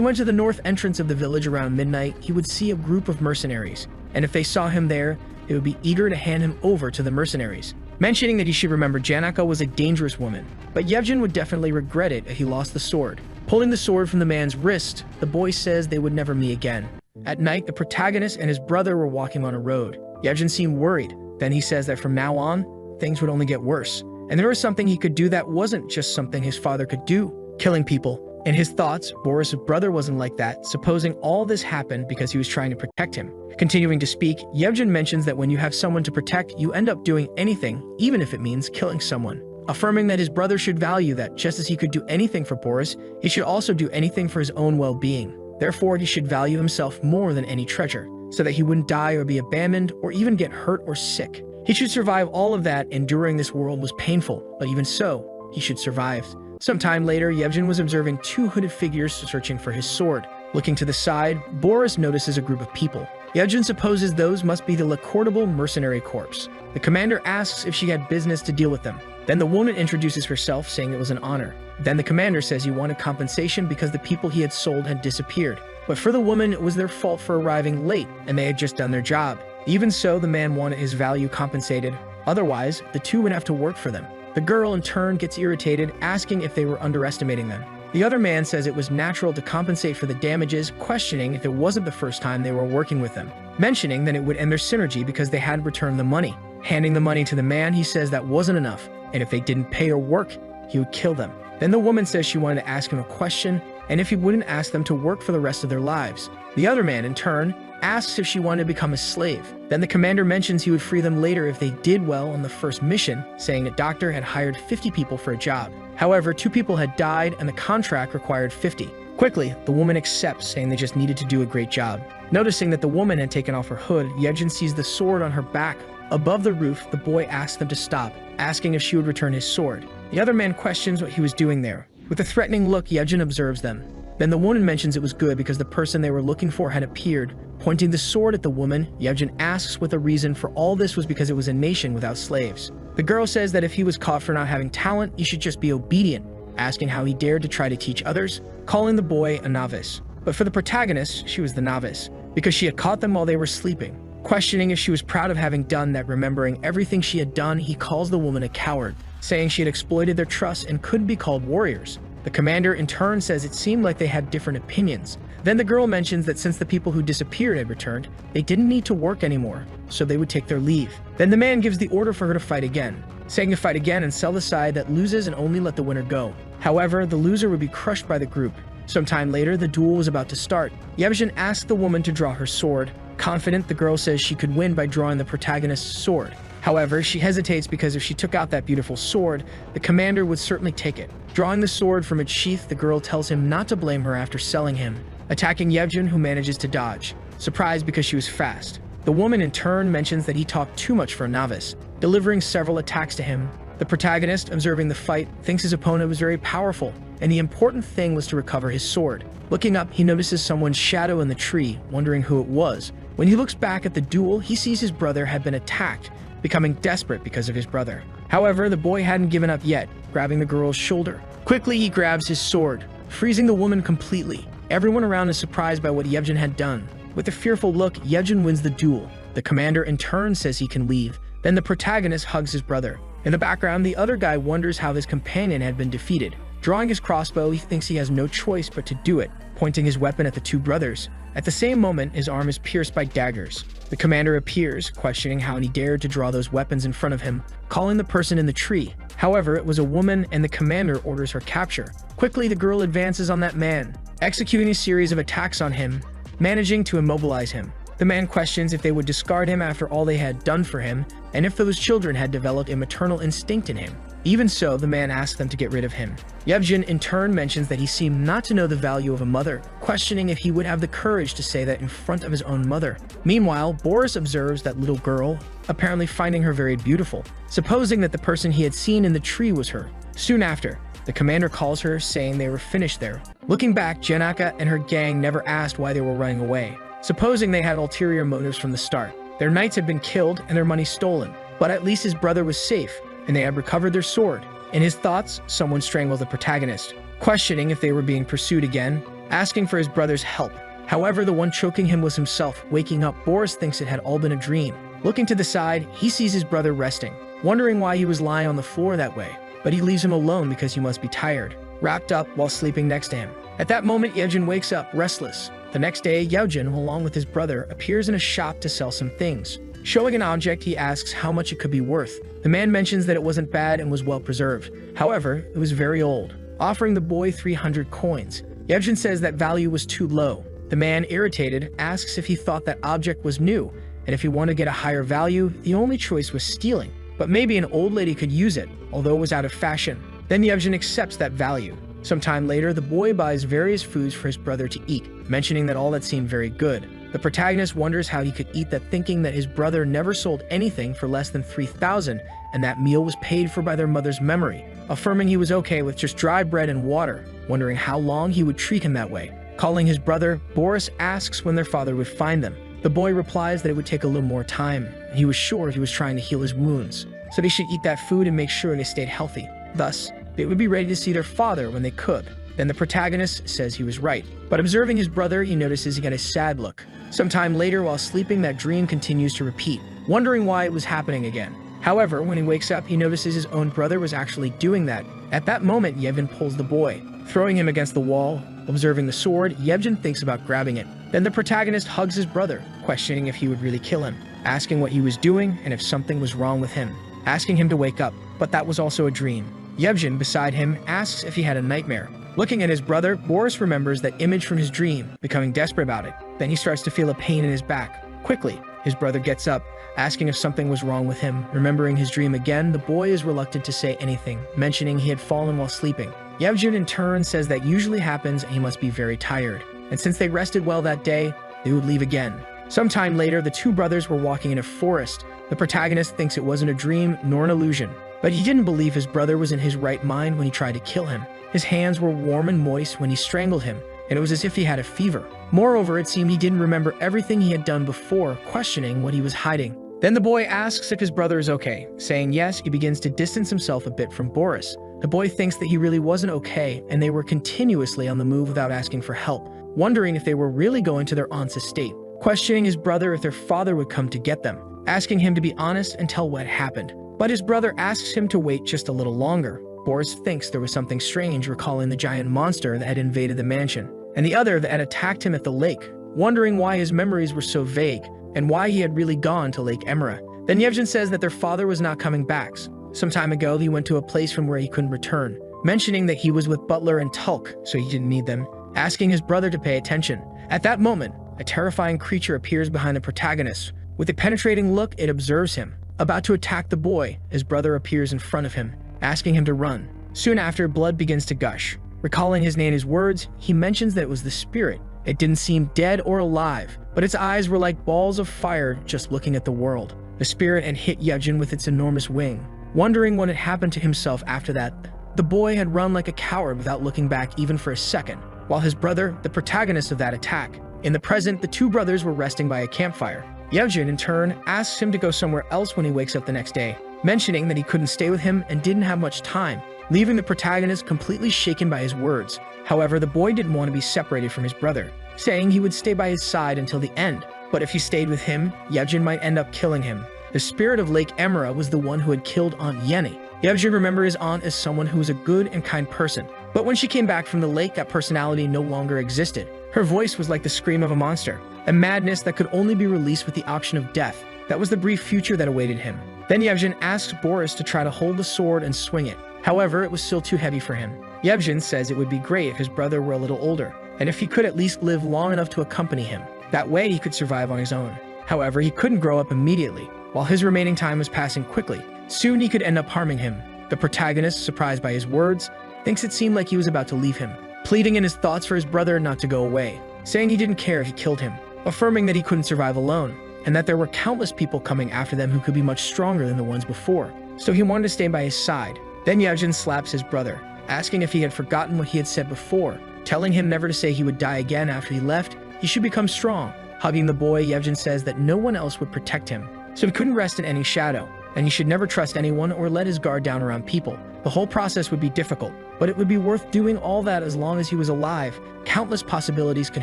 went to the north entrance of the village around midnight, he would see a group of mercenaries, and if they saw him there, they would be eager to hand him over to the mercenaries, mentioning that he should remember Janika was a dangerous woman. But Yevgen would definitely regret it if he lost the sword. Pulling the sword from the man's wrist, the boy says they would never meet again. At night, the protagonist and his brother were walking on a road. Yevgen seemed worried. Then he says that from now on, things would only get worse, and there was something he could do that wasn't just something his father could do, killing people. In his thoughts, Boris' brother wasn't like that, supposing all this happened because he was trying to protect him. Continuing to speak, Yevgen mentions that when you have someone to protect, you end up doing anything, even if it means killing someone. Affirming that his brother should value that just as he could do anything for Boris, he should also do anything for his own well-being. Therefore, he should value himself more than any treasure, so that he wouldn't die or be abandoned or even get hurt or sick. He should survive all of that. Enduring this world was painful, but even so, he should survive. Sometime later, Yevgen was observing two hooded figures searching for his sword. Looking to the side, Boris notices a group of people. Yevgen supposes those must be the Lacortable mercenary corps. The commander asks if she had business to deal with them. Then the woman introduces herself, saying it was an honor. Then the commander says he wanted compensation because the people he had sold had disappeared. But for the woman, it was their fault for arriving late, and they had just done their job. Even so, the man wanted his value compensated. Otherwise, the two would have to work for them. The girl, in turn, gets irritated, asking if they were underestimating them. The other man says it was natural to compensate for the damages, questioning if it wasn't the first time they were working with them, mentioning that it would end their synergy because they had returned the money. Handing the money to the man, he says that wasn't enough, and if they didn't pay or work, he would kill them. Then the woman says she wanted to ask him a question, and if he wouldn't ask them to work for the rest of their lives. The other man, in turn, asks if she wanted to become a slave. Then the commander mentions he would free them later if they did well on the first mission, saying that Doctor had hired 50 people for a job. However, 2 people had died and the contract required 50. Quickly, the woman accepts, saying they just needed to do a great job. Noticing that the woman had taken off her hood, Yevgen sees the sword on her back. Above the roof, the boy asks them to stop, asking if she would return his sword. The other man questions what he was doing there. With a threatening look, Yevgen observes them. Then the woman mentions it was good because the person they were looking for had appeared. Pointing the sword at the woman, Yevgen asks what the reason for all this was because it was a nation without slaves. The girl says that if he was caught for not having talent, he should just be obedient, asking how he dared to try to teach others, calling the boy a novice. But for the protagonist, she was the novice, because she had caught them while they were sleeping. Questioning if she was proud of having done that, remembering everything she had done, he calls the woman a coward, saying she had exploited their trust and couldn't be called warriors. The commander in turn says it seemed like they had different opinions. Then the girl mentions that since the people who disappeared had returned, they didn't need to work anymore, so they would take their leave. Then the man gives the order for her to fight again, saying to fight again and sell the side that loses and only let the winner go. However, the loser would be crushed by the group. Sometime later, the duel was about to start. Yevgen asked the woman to draw her sword. Confident, the girl says she could win by drawing the protagonist's sword. However, she hesitates because if she took out that beautiful sword, the commander would certainly take it. Drawing the sword from its sheath, the girl tells him not to blame her after selling him, attacking Yevgen, who manages to dodge, surprised because she was fast. The woman in turn mentions that he talked too much for a novice, delivering several attacks to him. The protagonist, observing the fight, thinks his opponent was very powerful, and the important thing was to recover his sword. Looking up, he notices someone's shadow in the tree, wondering who it was. When he looks back at the duel, he sees his brother had been attacked, becoming desperate because of his brother. However, the boy hadn't given up yet, grabbing the girl's shoulder. Quickly, he grabs his sword, freezing the woman completely. Everyone around is surprised by what Yevgen had done. With a fearful look, Yevgen wins the duel. The commander in turn says he can leave. Then the protagonist hugs his brother. In the background, the other guy wonders how his companion had been defeated. Drawing his crossbow, he thinks he has no choice but to do it, pointing his weapon at the 2 brothers. At the same moment, his arm is pierced by daggers. The commander appears, questioning how he dared to draw those weapons in front of him, calling the person in the tree. However, it was a woman, and the commander orders her capture. Quickly, the girl advances on that man, executing a series of attacks on him, managing to immobilize him. The man questions if they would discard him after all they had done for him, and if those children had developed a maternal instinct in him. Even so, the man asks them to get rid of him. Yevgen in turn mentions that he seemed not to know the value of a mother, questioning if he would have the courage to say that in front of his own mother. Meanwhile, Boris observes that little girl, apparently finding her very beautiful, supposing that the person he had seen in the tree was her. Soon after, the commander calls her, saying they were finished there. Looking back, Janaka and her gang never asked why they were running away, supposing they had ulterior motives from the start. Their knights had been killed and their money stolen, but at least his brother was safe, and they had recovered their sword. In his thoughts, someone strangled the protagonist, questioning if they were being pursued again, asking for his brother's help. However, the one choking him was himself. Waking up, Boris thinks it had all been a dream. Looking to the side, he sees his brother resting, wondering why he was lying on the floor that way, but he leaves him alone because he must be tired, wrapped up while sleeping next to him. At that moment, Yevgen wakes up, restless. The next day, Yevgen, along with his brother, appears in a shop to sell some things. Showing an object, he asks how much it could be worth. The man mentions that it wasn't bad and was well preserved. However, it was very old, offering the boy 300 coins. Yevgen says that value was too low. The man, irritated, asks if he thought that object was new, and if he wanted to get a higher value, the only choice was stealing. But maybe an old lady could use it, although it was out of fashion. Then Yevgen accepts that value. Sometime later, the boy buys various foods for his brother to eat, mentioning that all that seemed very good. The protagonist wonders how he could eat that, thinking that his brother never sold anything for less than 3,000, and that meal was paid for by their mother's memory, affirming he was okay with just dry bread and water, wondering how long he would treat him that way. Calling his brother, Boris asks when their father would find them. The boy replies that it would take a little more time. He was sure he was trying to heal his wounds, so they should eat that food and make sure they stayed healthy. Thus, they would be ready to see their father when they could. Then the protagonist says he was right, but observing his brother, he notices he got a sad look. Sometime later, while sleeping, that dream continues to repeat, wondering why it was happening again. However, when he wakes up, he notices his own brother was actually doing that. At that moment, Yevgen pulls the boy, throwing him against the wall. Observing the sword, Yevgen thinks about grabbing it. Then the protagonist hugs his brother, questioning if he would really kill him, asking what he was doing and if something was wrong with him, asking him to wake up, but that was also a dream. Yevgen, beside him, asks if he had a nightmare. Looking at his brother, Boris remembers that image from his dream, becoming desperate about it. Then he starts to feel a pain in his back. Quickly, his brother gets up, asking if something was wrong with him. Remembering his dream again, the boy is reluctant to say anything, mentioning he had fallen while sleeping. Yevgen in turn says that usually happens and he must be very tired. And since they rested well that day, they would leave again. Sometime later, the two brothers were walking in a forest. The protagonist thinks it wasn't a dream nor an illusion, but he didn't believe his brother was in his right mind when he tried to kill him. His hands were warm and moist when he strangled him, and it was as if he had a fever. Moreover, it seemed he didn't remember everything he had done before, questioning what he was hiding. Then the boy asks if his brother is okay. Saying yes, he begins to distance himself a bit from Boris. The boy thinks that he really wasn't okay, and they were continuously on the move without asking for help, wondering if they were really going to their aunt's estate, questioning his brother if their father would come to get them, asking him to be honest and tell what happened. But his brother asks him to wait just a little longer. Boris thinks there was something strange, recalling the giant monster that had invaded the mansion, and the other that had attacked him at the lake, wondering why his memories were so vague, and why he had really gone to Lake Emera. Then Yevgen says that their father was not coming back. Some time ago, he went to a place from where he couldn't return, mentioning that he was with Butler and Tulk, so he didn't need them, asking his brother to pay attention. At that moment, a terrifying creature appears behind the protagonist. With a penetrating look, it observes him. About to attack the boy, his brother appears in front of him, asking him to run. Soon after, blood begins to gush. Recalling his Nana's words, he mentions that it was the spirit. It didn't seem dead or alive, but its eyes were like balls of fire just looking at the world. The spirit had hit Yevgen with its enormous wing. Wondering what had happened to himself after that, the boy had run like a coward without looking back even for a second, while his brother, the protagonist of that attack. In the present, the two brothers were resting by a campfire. Yevgen, in turn, asks him to go somewhere else when he wakes up the next day, mentioning that he couldn't stay with him and didn't have much time, leaving the protagonist completely shaken by his words. However, the boy didn't want to be separated from his brother, saying he would stay by his side until the end, but if he stayed with him, Yevgen might end up killing him. The spirit of Lake Emera was the one who had killed Aunt Yenny. Yevgen remembered his aunt as someone who was a good and kind person, but when she came back from the lake, that personality no longer existed. Her voice was like the scream of a monster, a madness that could only be released with the option of death. That was the brief future that awaited him. Then Yevgen asks Boris to try to hold the sword and swing it. However, it was still too heavy for him. Yevgen says it would be great if his brother were a little older, and if he could at least live long enough to accompany him. That way he could survive on his own. However, he couldn't grow up immediately. While his remaining time was passing quickly, soon he could end up harming him. The protagonist, surprised by his words, thinks it seemed like he was about to leave him, pleading in his thoughts for his brother not to go away, saying he didn't care if he killed him, affirming that he couldn't survive alone, and that there were countless people coming after them who could be much stronger than the ones before, so he wanted to stay by his side. Then Yevgen slaps his brother, asking if he had forgotten what he had said before, telling him never to say he would die again after he left, he should become strong. Hugging the boy, Yevgen says that no one else would protect him, so he couldn't rest in any shadow, and he should never trust anyone or let his guard down around people. The whole process would be difficult, but it would be worth doing all that as long as he was alive. Countless possibilities could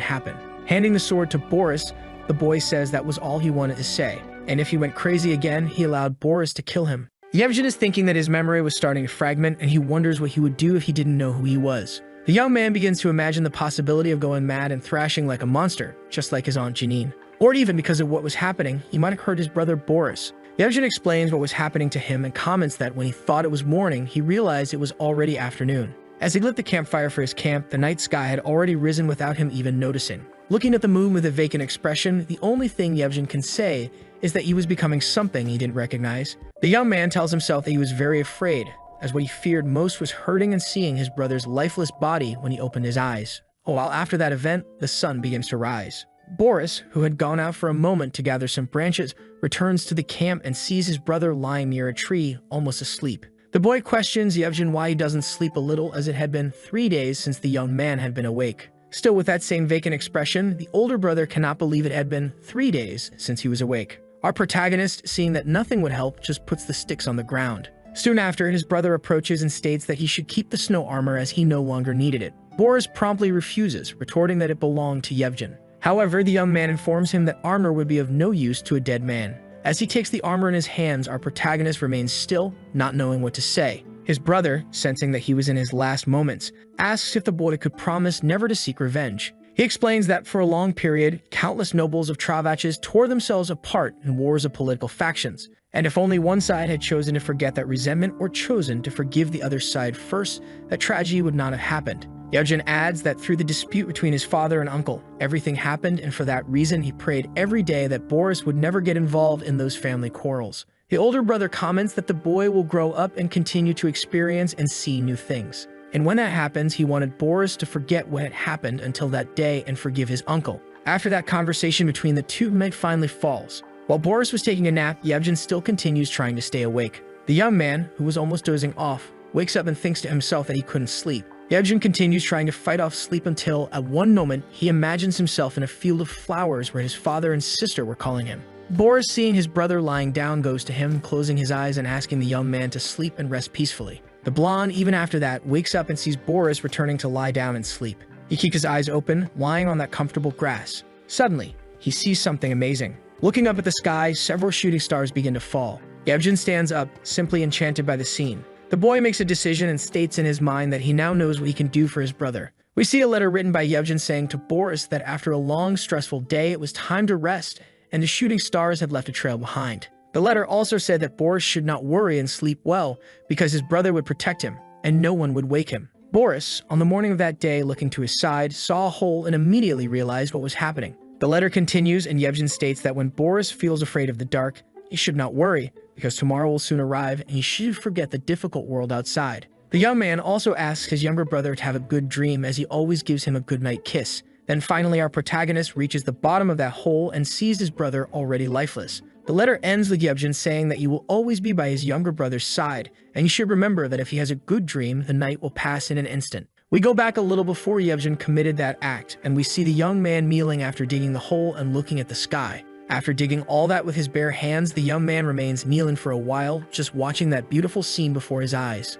happen. Handing the sword to Boris, the boy says that was all he wanted to say, and if he went crazy again, he allowed Boris to kill him. Yevgen is thinking that his memory was starting to fragment, and he wonders what he would do if he didn't know who he was. The young man begins to imagine the possibility of going mad and thrashing like a monster, just like his Aunt Janine. Or even because of what was happening, he might have hurt his brother Boris. Yevgen explains what was happening to him and comments that when he thought it was morning, he realized it was already afternoon. As he lit the campfire for his camp, the night sky had already risen without him even noticing. Looking at the moon with a vacant expression, the only thing Yevgen can say is that he was becoming something he didn't recognize. The young man tells himself that he was very afraid, as what he feared most was hurting and seeing his brother's lifeless body when he opened his eyes. While after that event, the sun begins to rise. Boris, who had gone out for a moment to gather some branches, returns to the camp and sees his brother lying near a tree, almost asleep. The boy questions Yevgen why he doesn't sleep a little, as it had been 3 days since the young man had been awake. Still with that same vacant expression, the older brother cannot believe it had been 3 days since he was awake. Our protagonist, seeing that nothing would help, just puts the sticks on the ground. Soon after, his brother approaches and states that he should keep the snow armor as he no longer needed it. Boris promptly refuses, retorting that it belonged to Yevgen. However, the young man informs him that armor would be of no use to a dead man. As he takes the armor in his hands, our protagonist remains still, not knowing what to say. His brother, sensing that he was in his last moments, asks if the boy could promise never to seek revenge. He explains that for a long period, countless nobles of Travaches tore themselves apart in wars of political factions, and if only one side had chosen to forget that resentment or chosen to forgive the other side first, that tragedy would not have happened. Yevgen adds that through the dispute between his father and uncle, everything happened, and for that reason he prayed every day that Boris would never get involved in those family quarrels. The older brother comments that the boy will grow up and continue to experience and see new things. And when that happens, he wanted Boris to forget what had happened until that day and forgive his uncle. After that conversation between the two men finally falls. While Boris was taking a nap, Yevgen still continues trying to stay awake. The young man, who was almost dozing off, wakes up and thinks to himself that he couldn't sleep. Yevgen continues trying to fight off sleep until, at one moment, he imagines himself in a field of flowers where his father and sister were calling him. Boris, seeing his brother lying down, goes to him, closing his eyes and asking the young man to sleep and rest peacefully. The blonde, even after that, wakes up and sees Boris returning to lie down and sleep. He keeps his eyes open, lying on that comfortable grass. Suddenly, he sees something amazing. Looking up at the sky, several shooting stars begin to fall. Yevgen stands up, simply enchanted by the scene. The boy makes a decision and states in his mind that he now knows what he can do for his brother. We see a letter written by Yevgen saying to Boris that after a long, stressful day, it was time to rest, and the shooting stars had left a trail behind. The letter also said that Boris should not worry and sleep well because his brother would protect him, and no one would wake him. Boris, on the morning of that day, looking to his side, saw a hole and immediately realized what was happening. The letter continues, and Yevgen states that when Boris feels afraid of the dark, he should not worry, because tomorrow will soon arrive and he should forget the difficult world outside. The young man also asks his younger brother to have a good dream as he always gives him a goodnight kiss. Then finally our protagonist reaches the bottom of that hole and sees his brother already lifeless. The letter ends with Yevgen saying that he will always be by his younger brother's side, and he should remember that if he has a good dream, the night will pass in an instant. We go back a little before Yevgen committed that act, and we see the young man kneeling after digging the hole and looking at the sky. After digging all that with his bare hands, the young man remains kneeling for a while, just watching that beautiful scene before his eyes.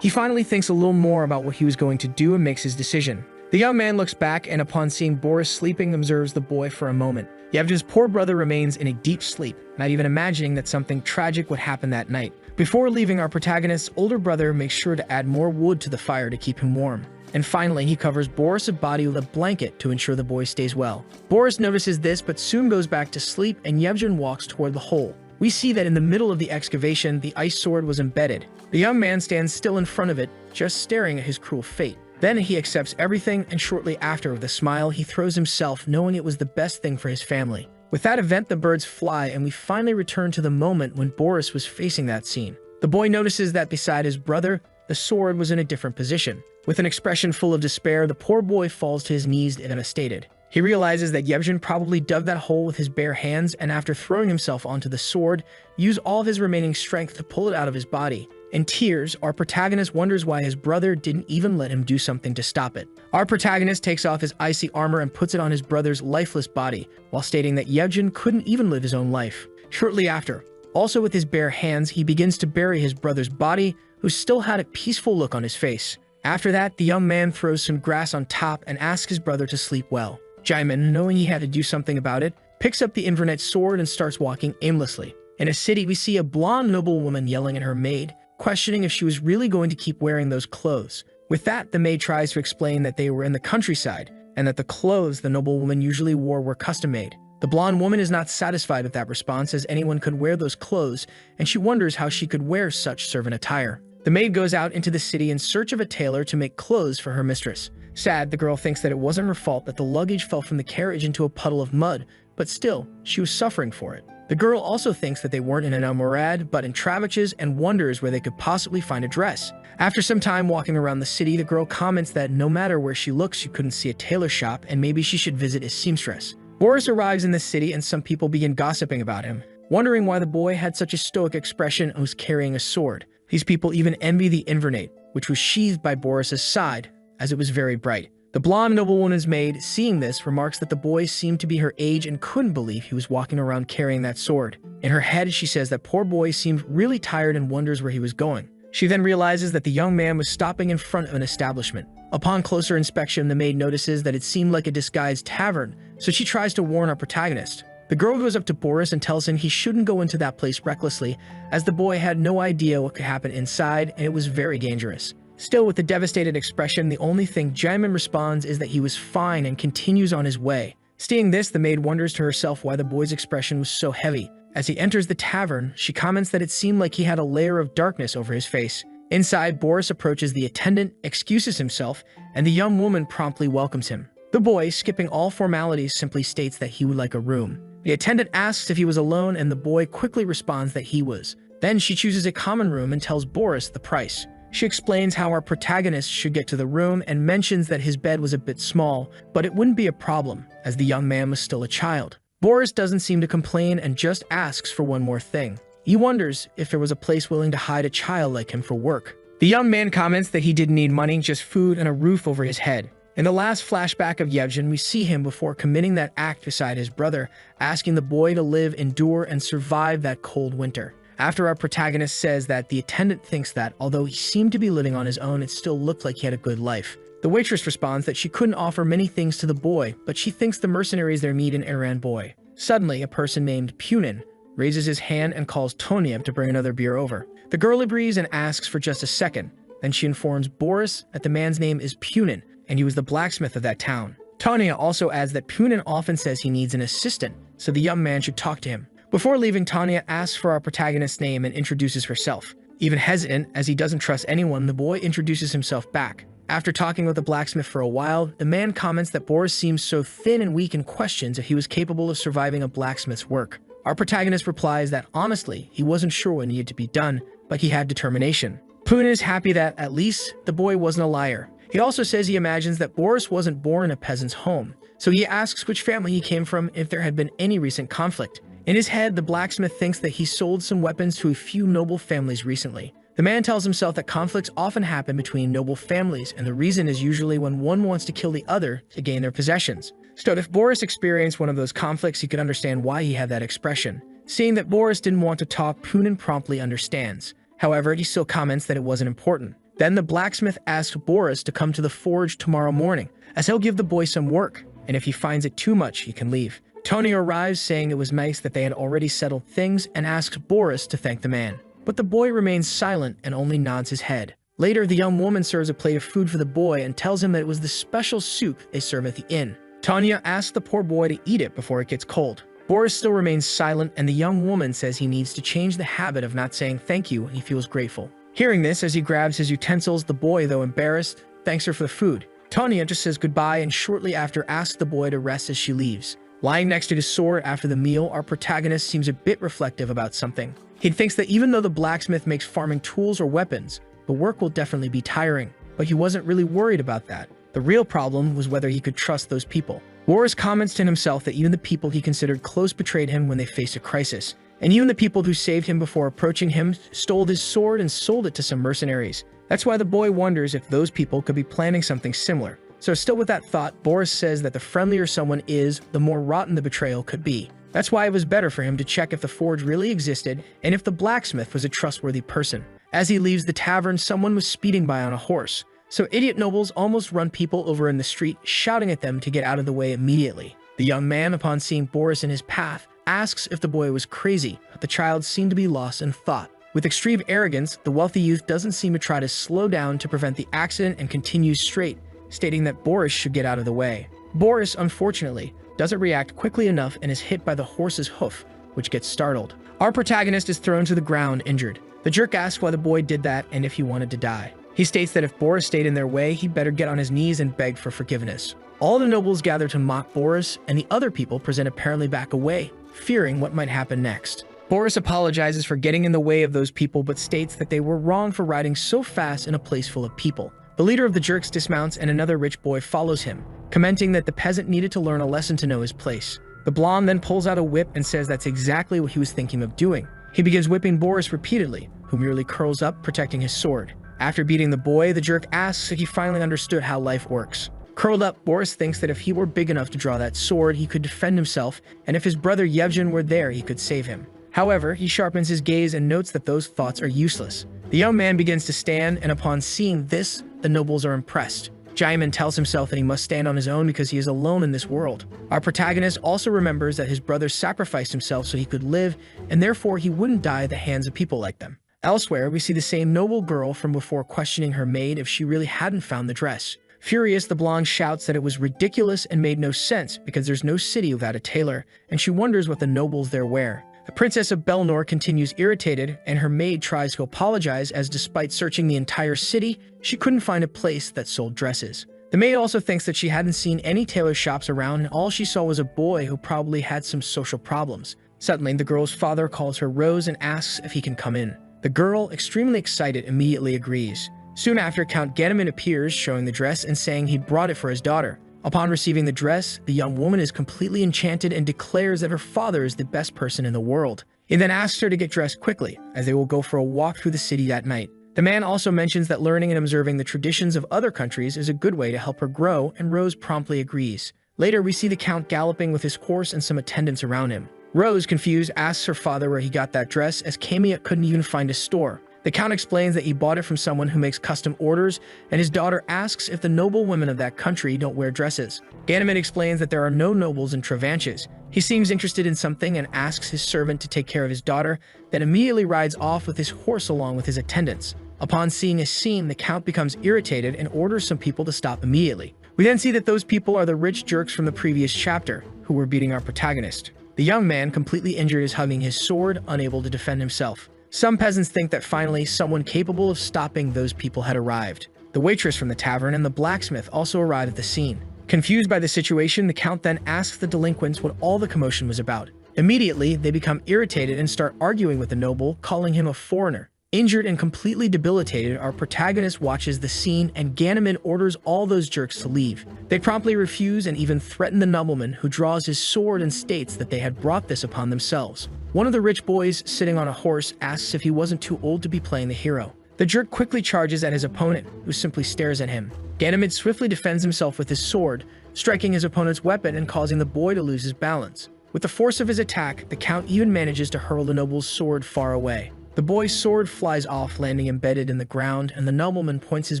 He finally thinks a little more about what he was going to do and makes his decision. The young man looks back and upon seeing Boris sleeping, observes the boy for a moment. Yevgen's poor brother remains in a deep sleep, not even imagining that something tragic would happen that night. Before leaving, our protagonist's older brother makes sure to add more wood to the fire to keep him warm. And finally, he covers Boris' body with a blanket to ensure the boy stays well. Boris notices this but soon goes back to sleep, and Yevgen walks toward the hole. We see that in the middle of the excavation, the ice sword was embedded. The young man stands still in front of it, just staring at his cruel fate. Then he accepts everything, and shortly after, with a smile, he throws himself, knowing it was the best thing for his family. With that event, the birds fly, and we finally return to the moment when Boris was facing that scene. The boy notices that beside his brother, the sword was in a different position. With an expression full of despair, the poor boy falls to his knees devastated. He realizes that Yevgen probably dug that hole with his bare hands, and after throwing himself onto the sword, used all of his remaining strength to pull it out of his body. In tears, our protagonist wonders why his brother didn't even let him do something to stop it. Our protagonist takes off his icy armor and puts it on his brother's lifeless body, while stating that Yevgen couldn't even live his own life. Shortly after, also with his bare hands, he begins to bury his brother's body, who still had a peaceful look on his face. After that, the young man throws some grass on top and asks his brother to sleep well. Jaimin, knowing he had to do something about it, picks up the Inverness sword and starts walking aimlessly. In a city, we see a blonde noblewoman yelling at her maid, questioning if she was really going to keep wearing those clothes. With that, the maid tries to explain that they were in the countryside, and that the clothes the noblewoman usually wore were custom-made. The blonde woman is not satisfied with that response, as anyone could wear those clothes, and she wonders how she could wear such servant attire. The maid goes out into the city in search of a tailor to make clothes for her mistress. Sad, the girl thinks that it wasn't her fault that the luggage fell from the carriage into a puddle of mud, but still, she was suffering for it. The girl also thinks that they weren't in an Almorad, but in Travaches, and wonders where they could possibly find a dress. After some time walking around the city, the girl comments that no matter where she looks, she couldn't see a tailor shop, and maybe she should visit a seamstress. Boris arrives in the city, and some people begin gossiping about him, wondering why the boy had such a stoic expression and was carrying a sword. These people even envy the Invernate, which was sheathed by Boris's side, as it was very bright. The blonde noblewoman's maid, seeing this, remarks that the boy seemed to be her age and couldn't believe he was walking around carrying that sword. In her head, she says that poor boy seemed really tired and wonders where he was going. She then realizes that the young man was stopping in front of an establishment. Upon closer inspection, the maid notices that it seemed like a disguised tavern, so she tries to warn our protagonist. The girl goes up to Boris and tells him he shouldn't go into that place recklessly, as the boy had no idea what could happen inside and it was very dangerous. Still with a devastated expression, the only thing Jaemin responds is that he was fine and continues on his way. Seeing this, the maid wonders to herself why the boy's expression was so heavy. As he enters the tavern, she comments that it seemed like he had a layer of darkness over his face. Inside, Boris approaches the attendant, excuses himself, and the young woman promptly welcomes him. The boy, skipping all formalities, simply states that he would like a room. The attendant asks if he was alone, and the boy quickly responds that he was. Then she chooses a common room and tells Boris the price. She explains how our protagonist should get to the room and mentions that his bed was a bit small, but it wouldn't be a problem, as the young man was still a child. Boris doesn't seem to complain and just asks for one more thing. He wonders if there was a place willing to hide a child like him for work. The young man comments that he didn't need money, just food and a roof over his head. In the last flashback of Yevgen, we see him before committing that act beside his brother, asking the boy to live, endure, and survive that cold winter. After our protagonist says that the attendant thinks that, although he seemed to be living on his own, it still looked like he had a good life. The waitress responds that she couldn't offer many things to the boy, but she thinks the mercenaries there meet an Iran boy. Suddenly, a person named Punin raises his hand and calls Tonya to bring another beer over. The girl agrees and asks for just a second. Then she informs Boris that the man's name is Punin, and he was the blacksmith of that town. Tonya also adds that Punin often says he needs an assistant, so the young man should talk to him. Before leaving, Tonya asks for our protagonist's name and introduces herself. Even hesitant, as he doesn't trust anyone, the boy introduces himself back. After talking with the blacksmith for a while, the man comments that Boris seems so thin and weak and questions if he was capable of surviving a blacksmith's work. Our protagonist replies that honestly, he wasn't sure what needed to be done, but he had determination. Punin is happy that, at least, the boy wasn't a liar. He also says he imagines that Boris wasn't born in a peasant's home, so he asks which family he came from if there had been any recent conflict. In his head, the blacksmith thinks that he sold some weapons to a few noble families recently. The man tells himself that conflicts often happen between noble families, and the reason is usually when one wants to kill the other to gain their possessions. So if Boris experienced one of those conflicts, he could understand why he had that expression. Seeing that Boris didn't want to talk, Punin promptly understands. However, he still comments that it wasn't important. Then the blacksmith asks Boris to come to the forge tomorrow morning, as he'll give the boy some work, and if he finds it too much, he can leave. Tony arrives saying it was nice that they had already settled things and asks Boris to thank the man. But the boy remains silent and only nods his head. Later, the young woman serves a plate of food for the boy and tells him that it was the special soup they serve at the inn. Tanya asks the poor boy to eat it before it gets cold. Boris still remains silent, and the young woman says he needs to change the habit of not saying thank you and he feels grateful. Hearing this, as he grabs his utensils, the boy, though embarrassed, thanks her for the food. Tanya just says goodbye and shortly after asks the boy to rest as she leaves. Lying next to his sword after the meal, our protagonist seems a bit reflective about something. He thinks that even though the blacksmith makes farming tools or weapons, the work will definitely be tiring, but he wasn't really worried about that. The real problem was whether he could trust those people. Boris comments to himself that even the people he considered close betrayed him when they faced a crisis, and even the people who saved him before approaching him stole his sword and sold it to some mercenaries. That's why the boy wonders if those people could be planning something similar. So still with that thought, Boris says that the friendlier someone is, the more rotten the betrayal could be. That's why it was better for him to check if the forge really existed and if the blacksmith was a trustworthy person. As he leaves the tavern, someone was speeding by on a horse. So idiot nobles almost run people over in the street, shouting at them to get out of the way immediately. The young man, upon seeing Boris in his path, asks if the boy was crazy, but the child seemed to be lost in thought. With extreme arrogance, the wealthy youth doesn't seem to try to slow down to prevent the accident and continues straight, stating that Boris should get out of the way. Boris, unfortunately, doesn't react quickly enough and is hit by the horse's hoof, which gets startled. Our protagonist is thrown to the ground, injured. The jerk asks why the boy did that and if he wanted to die. He states that if Boris stayed in their way, he'd better get on his knees and beg for forgiveness. All the nobles gather to mock Boris, and the other people present apparently back away, fearing what might happen next. Boris apologizes for getting in the way of those people, but states that they were wrong for riding so fast in a place full of people. The leader of the jerks dismounts and another rich boy follows him, commenting that the peasant needed to learn a lesson to know his place. The blonde then pulls out a whip and says that's exactly what he was thinking of doing. He begins whipping Boris repeatedly, who merely curls up, protecting his sword. After beating the boy, the jerk asks if he finally understood how life works. Curled up, Boris thinks that if he were big enough to draw that sword, he could defend himself, and if his brother Yevgen were there, he could save him. However, he sharpens his gaze and notes that those thoughts are useless. The young man begins to stand, and upon seeing this, the nobles are impressed. Jaemin tells himself that he must stand on his own because he is alone in this world. Our protagonist also remembers that his brother sacrificed himself so he could live, and therefore he wouldn't die at the hands of people like them. Elsewhere, we see the same noble girl from before questioning her maid if she really hadn't found the dress. Furious, the blonde shouts that it was ridiculous and made no sense because there's no city without a tailor, and she wonders what the nobles there wear. The Princess of Belnor continues irritated, and her maid tries to apologize as despite searching the entire city, she couldn't find a place that sold dresses. The maid also thinks that she hadn't seen any tailor shops around, and all she saw was a boy who probably had some social problems. Suddenly, the girl's father calls her Rose and asks if he can come in. The girl, extremely excited, immediately agrees. Soon after, Count Ganymede appears, showing the dress and saying he'd brought it for his daughter. Upon receiving the dress, the young woman is completely enchanted and declares that her father is the best person in the world. He then asks her to get dressed quickly, as they will go for a walk through the city that night. The man also mentions that learning and observing the traditions of other countries is a good way to help her grow, and Rose promptly agrees. Later, we see the Count galloping with his horse and some attendants around him. Rose, confused, asks her father where he got that dress, as Camilla couldn't even find a store. The Count explains that he bought it from someone who makes custom orders, and his daughter asks if the noble women of that country don't wear dresses. Ganymede explains that there are no nobles in Travanches. He seems interested in something and asks his servant to take care of his daughter, then immediately rides off with his horse along with his attendants. Upon seeing a scene, the Count becomes irritated and orders some people to stop immediately. We then see that those people are the rich jerks from the previous chapter, who were beating our protagonist. The young man, completely injured, is hugging his sword, unable to defend himself. Some peasants think that finally someone capable of stopping those people had arrived. The waitress from the tavern and the blacksmith also arrive at the scene. Confused by the situation, the Count then asks the delinquents what all the commotion was about. Immediately, they become irritated and start arguing with the noble, calling him a foreigner. Injured and completely debilitated, our protagonist watches the scene, and Ganymede orders all those jerks to leave. They promptly refuse and even threaten the nobleman, who draws his sword and states that they had brought this upon themselves. One of the rich boys, sitting on a horse, asks if he wasn't too old to be playing the hero. The jerk quickly charges at his opponent, who simply stares at him. Ganymede swiftly defends himself with his sword, striking his opponent's weapon and causing the boy to lose his balance. With the force of his attack, the Count even manages to hurl the noble's sword far away. The boy's sword flies off, landing embedded in the ground, and the nobleman points his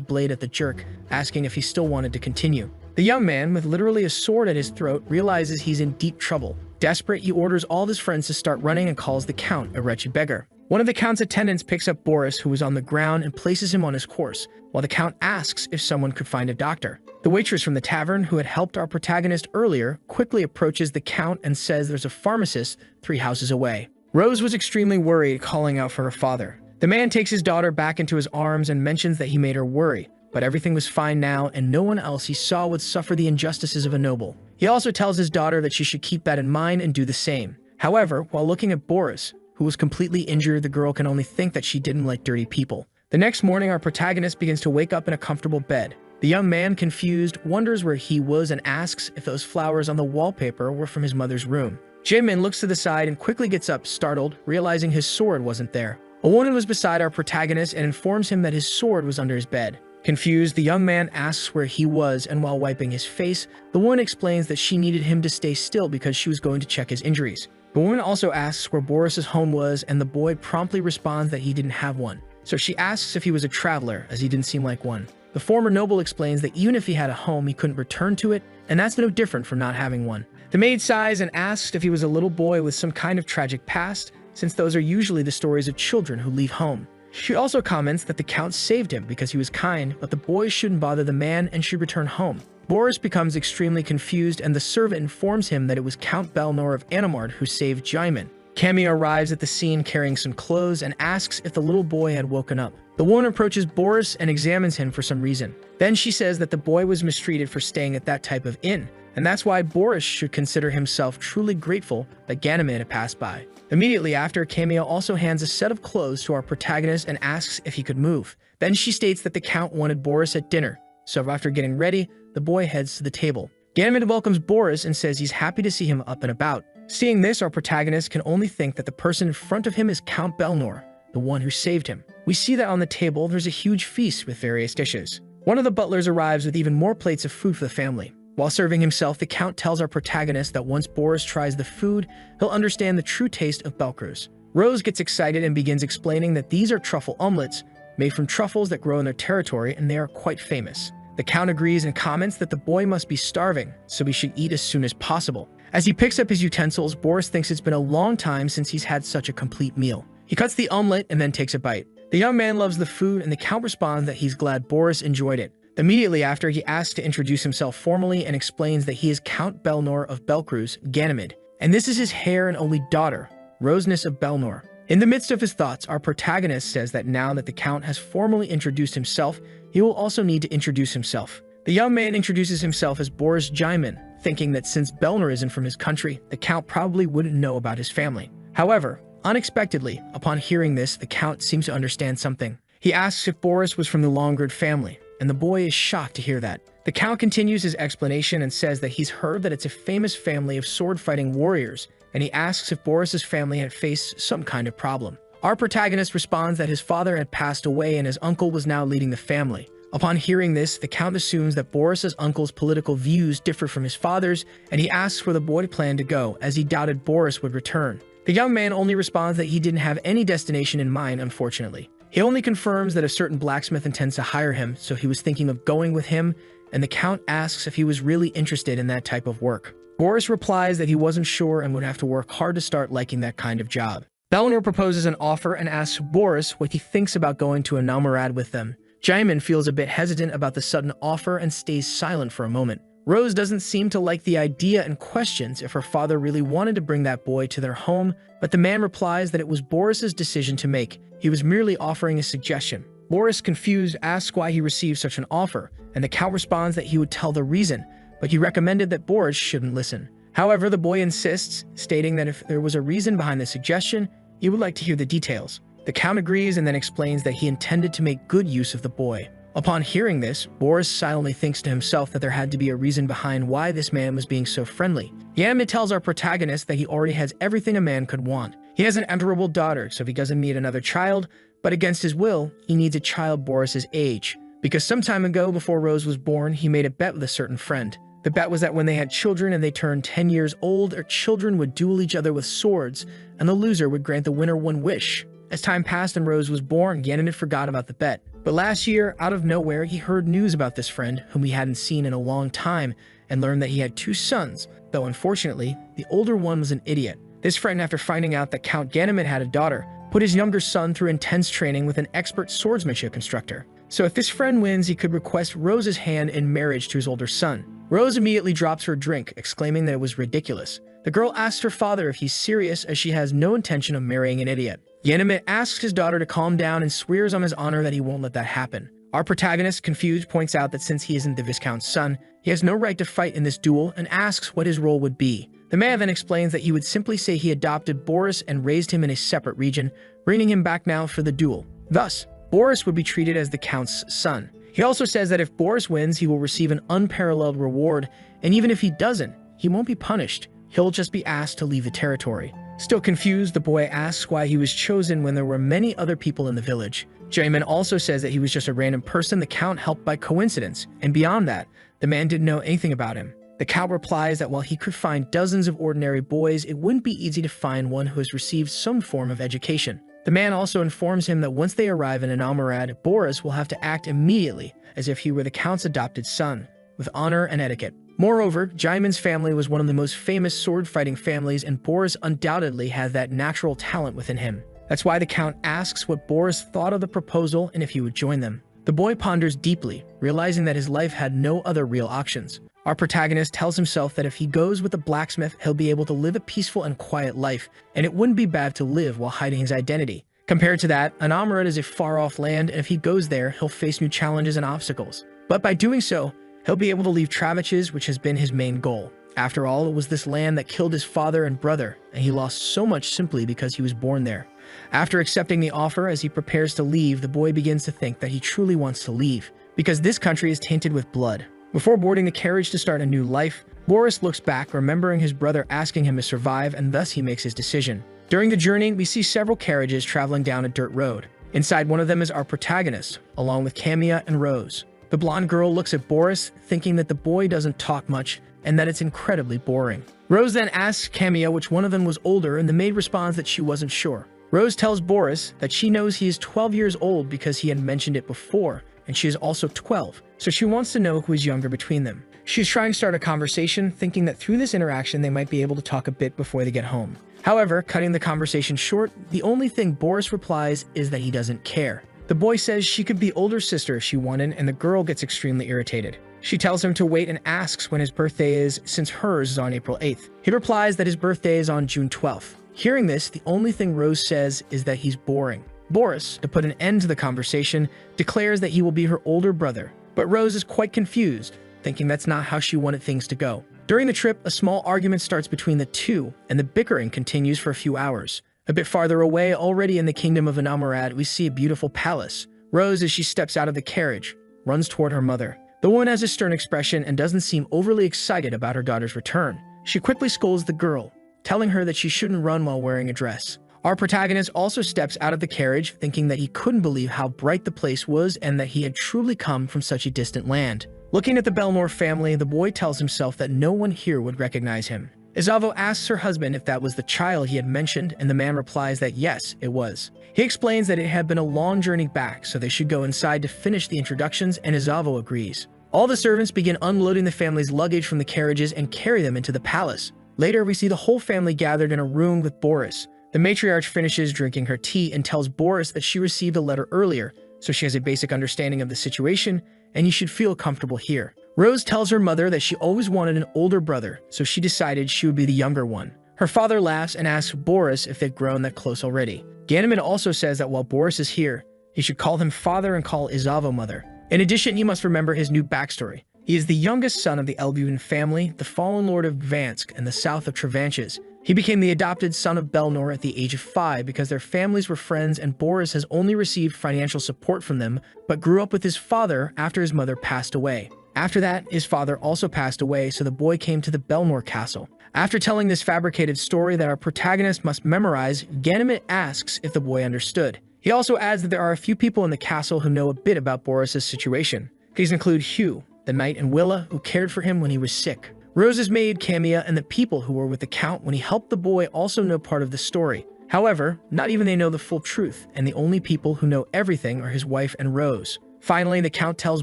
blade at the jerk, asking if he still wanted to continue. The young man, with literally a sword at his throat, realizes he's in deep trouble. Desperate, he orders all of his friends to start running and calls the Count a wretched beggar. One of the Count's attendants picks up Boris, who was on the ground, and places him on his horse, while the Count asks if someone could find a doctor. The waitress from the tavern, who had helped our protagonist earlier, quickly approaches the Count and says there's a pharmacist 3 houses away. Rose was extremely worried, calling out for her father. The man takes his daughter back into his arms and mentions that he made her worry, but everything was fine now, and no one else he saw would suffer the injustices of a noble. He also tells his daughter that she should keep that in mind and do the same. However, while looking at Boris, who was completely injured, the girl can only think that she didn't like dirty people. The next morning, our protagonist begins to wake up in a comfortable bed. The young man, confused, wonders where he was and asks if those flowers on the wallpaper were from his mother's room. Jamin looks to the side and quickly gets up, startled, realizing his sword wasn't there. A woman was beside our protagonist and informs him that his sword was under his bed. Confused, the young man asks where he was, and while wiping his face, the woman explains that she needed him to stay still because she was going to check his injuries. The woman also asks where Boris's home was, and the boy promptly responds that he didn't have one. So she asks if he was a traveler, as he didn't seem like one. The former noble explains that even if he had a home, he couldn't return to it, and that's no different from not having one. The maid sighs and asks if he was a little boy with some kind of tragic past, since those are usually the stories of children who leave home. She also comments that the Count saved him because he was kind, but the boy shouldn't bother the man and should return home. Boris becomes extremely confused, and the servant informs him that it was Count Belnor of Animard who saved Jamin. Camille arrives at the scene carrying some clothes and asks if the little boy had woken up. The woman approaches Boris and examines him for some reason. Then she says that the boy was mistreated for staying at that type of inn, and that's why Boris should consider himself truly grateful that Ganymede had passed by. Immediately after, Camille also hands a set of clothes to our protagonist and asks if he could move. Then she states that the Count wanted Boris at dinner, so after getting ready, the boy heads to the table. Ganymede welcomes Boris and says he's happy to see him up and about. Seeing this, our protagonist can only think that the person in front of him is Count Belnor, the one who saved him. We see that on the table there's a huge feast with various dishes. One of the butlers arrives with even more plates of food for the family. While serving himself, the Count tells our protagonist that once Boris tries the food, he'll understand the true taste of Belkers. Rose gets excited and begins explaining that these are truffle omelets, made from truffles that grow in their territory, and they are quite famous. The Count agrees and comments that the boy must be starving, so he should eat as soon as possible. As he picks up his utensils, Boris thinks it's been a long time since he's had such a complete meal. He cuts the omelet and then takes a bite. The young man loves the food, and the Count responds that he's glad Boris enjoyed it. Immediately after, he asks to introduce himself formally and explains that he is Count Belnor of Belcruz, Ganymede, and this is his heir and only daughter, Roseness of Belnor. In the midst of his thoughts, our protagonist says that now that the Count has formally introduced himself, he will also need to introduce himself. The young man introduces himself as Boris Jaimin, thinking that since Belnor isn't from his country, the Count probably wouldn't know about his family. However, unexpectedly, upon hearing this, the Count seems to understand something. He asks if Boris was from the Longard family, and the boy is shocked to hear that. The Count continues his explanation and says that he's heard that it's a famous family of sword-fighting warriors, and he asks if Boris's family had faced some kind of problem. Our protagonist responds that his father had passed away and his uncle was now leading the family. Upon hearing this, the Count assumes that Boris's uncle's political views differ from his father's, and he asks where the boy planned to go, as he doubted Boris would return. The young man only responds that he didn't have any destination in mind, unfortunately. He only confirms that a certain blacksmith intends to hire him, so he was thinking of going with him, and the Count asks if he was really interested in that type of work. Boris replies that he wasn't sure and would have to work hard to start liking that kind of job. Belnor proposes an offer and asks Boris what he thinks about going to a Namarad with them. Jaimin feels a bit hesitant about the sudden offer and stays silent for a moment. Rose doesn't seem to like the idea and questions if her father really wanted to bring that boy to their home, but the man replies that it was Boris's decision to make. He was merely offering a suggestion. Boris, confused, asks why he received such an offer, and the Count responds that he would tell the reason, but he recommended that Boris shouldn't listen. However, the boy insists, stating that if there was a reason behind the suggestion, he would like to hear the details. The Count agrees and then explains that he intended to make good use of the boy. Upon hearing this, Boris silently thinks to himself that there had to be a reason behind why this man was being so friendly. Ganymede tells our protagonist that he already has everything a man could want. He has an adorable daughter, so if he doesn't need another child, but against his will, he needs a child Boris's age. Because some time ago, before Rose was born, he made a bet with a certain friend. The bet was that when they had children and they turned 10 years old, their children would duel each other with swords, and the loser would grant the winner one wish. As time passed and Rose was born, Ganymede forgot about the bet. But last year, out of nowhere, he heard news about this friend, whom he hadn't seen in a long time, and learned that he had 2 sons, though unfortunately, the older one was an idiot. This friend, after finding out that Count Ganymede had a daughter, put his younger son through intense training with an expert swordsmanship instructor. So if this friend wins, he could request Rose's hand in marriage to his older son. Rose immediately drops her drink, exclaiming that it was ridiculous. The girl asks her father if he's serious, as she has no intention of marrying an idiot. Ganymede asks his daughter to calm down and swears on his honor that he won't let that happen. Our protagonist, confused, points out that since he isn't the Viscount's son, he has no right to fight in this duel and asks what his role would be. The man then explains that he would simply say he adopted Boris and raised him in a separate region, bringing him back now for the duel. Thus, Boris would be treated as the Count's son. He also says that if Boris wins, he will receive an unparalleled reward, and even if he doesn't, he won't be punished. He'll just be asked to leave the territory. Still confused, the boy asks why he was chosen when there were many other people in the village. Jaimin also says that he was just a random person the Count helped by coincidence, and beyond that, the man didn't know anything about him. The Count replies that while he could find dozens of ordinary boys, it wouldn't be easy to find one who has received some form of education. The man also informs him that once they arrive in Anamarad, Boris will have to act immediately as if he were the Count's adopted son, with honor and etiquette. Moreover, Jaimin's family was one of the most famous sword-fighting families, and Boris undoubtedly had that natural talent within him. That's why the Count asks what Boris thought of the proposal and if he would join them. The boy ponders deeply, realizing that his life had no other real options. Our protagonist tells himself that if he goes with the blacksmith, he'll be able to live a peaceful and quiet life, and it wouldn't be bad to live while hiding his identity. Compared to that, Anamarad is a far-off land, and if he goes there, he'll face new challenges and obstacles. But by doing so, he'll be able to leave Traviches, which has been his main goal. After all, it was this land that killed his father and brother, and he lost so much simply because he was born there. After accepting the offer, as he prepares to leave, the boy begins to think that he truly wants to leave, because this country is tainted with blood. Before boarding the carriage to start a new life, Boris looks back, remembering his brother asking him to survive, and thus he makes his decision. During the journey, we see several carriages traveling down a dirt road. Inside one of them is our protagonist, along with Camilla and Rose. The blonde girl looks at Boris, thinking that the boy doesn't talk much, and that it's incredibly boring. Rose then asks Camilla which one of them was older, and the maid responds that she wasn't sure. Rose tells Boris that she knows he is 12 years old because he had mentioned it before, and she is also 12, so she wants to know who is younger between them. She's trying to start a conversation, thinking that through this interaction they might be able to talk a bit before they get home. However, cutting the conversation short, the only thing Boris replies is that he doesn't care. The boy says she could be older sister if she wanted, and the girl gets extremely irritated. She tells him to wait and asks when his birthday is, since hers is on April 8th. He replies that his birthday is on June 12th. Hearing this, the only thing Rose says is that he's boring. Boris, to put an end to the conversation, declares that he will be her older brother. But Rose is quite confused, thinking that's not how she wanted things to go. During the trip, a small argument starts between the two, and the bickering continues for a few hours. A bit farther away, already in the kingdom of Anamurad, we see a beautiful palace. Rose, as she steps out of the carriage, runs toward her mother. The woman has a stern expression and doesn't seem overly excited about her daughter's return. She quickly scolds the girl, telling her that she shouldn't run while wearing a dress. Our protagonist also steps out of the carriage, thinking that he couldn't believe how bright the place was and that he had truly come from such a distant land. Looking at the Belnor family, the boy tells himself that no one here would recognize him. Izavo asks her husband if that was the child he had mentioned, and the man replies that yes, it was. He explains that it had been a long journey back, so they should go inside to finish the introductions, and Izavo agrees. All the servants begin unloading the family's luggage from the carriages and carry them into the palace. Later, we see the whole family gathered in a room with Boris. The matriarch finishes drinking her tea and tells Boris that she received a letter earlier, so she has a basic understanding of the situation, and you should feel comfortable here. Rose tells her mother that she always wanted an older brother, so she decided she would be the younger one. Her father laughs and asks Boris if they've grown that close already. Ganymede also says that while Boris is here, he should call him father and call Izavo mother. In addition, he must remember his new backstory. He is the youngest son of the Elbuvan family, the fallen lord of Gvansk and the south of Travanches. He became the adopted son of Belnor at the age of 5 because their families were friends, and Boris has only received financial support from them, but grew up with his father after his mother passed away. After that, his father also passed away, so the boy came to the Belnor castle. After telling this fabricated story that our protagonist must memorize, Ganymede asks if the boy understood. He also adds that there are a few people in the castle who know a bit about Boris's situation. These include Hugh, the knight, and Willa, who cared for him when he was sick. Rose's maid, Camilla, and the people who were with the Count when he helped the boy also know part of the story. However, not even they know the full truth, and the only people who know everything are his wife and Rose. Finally, the Count tells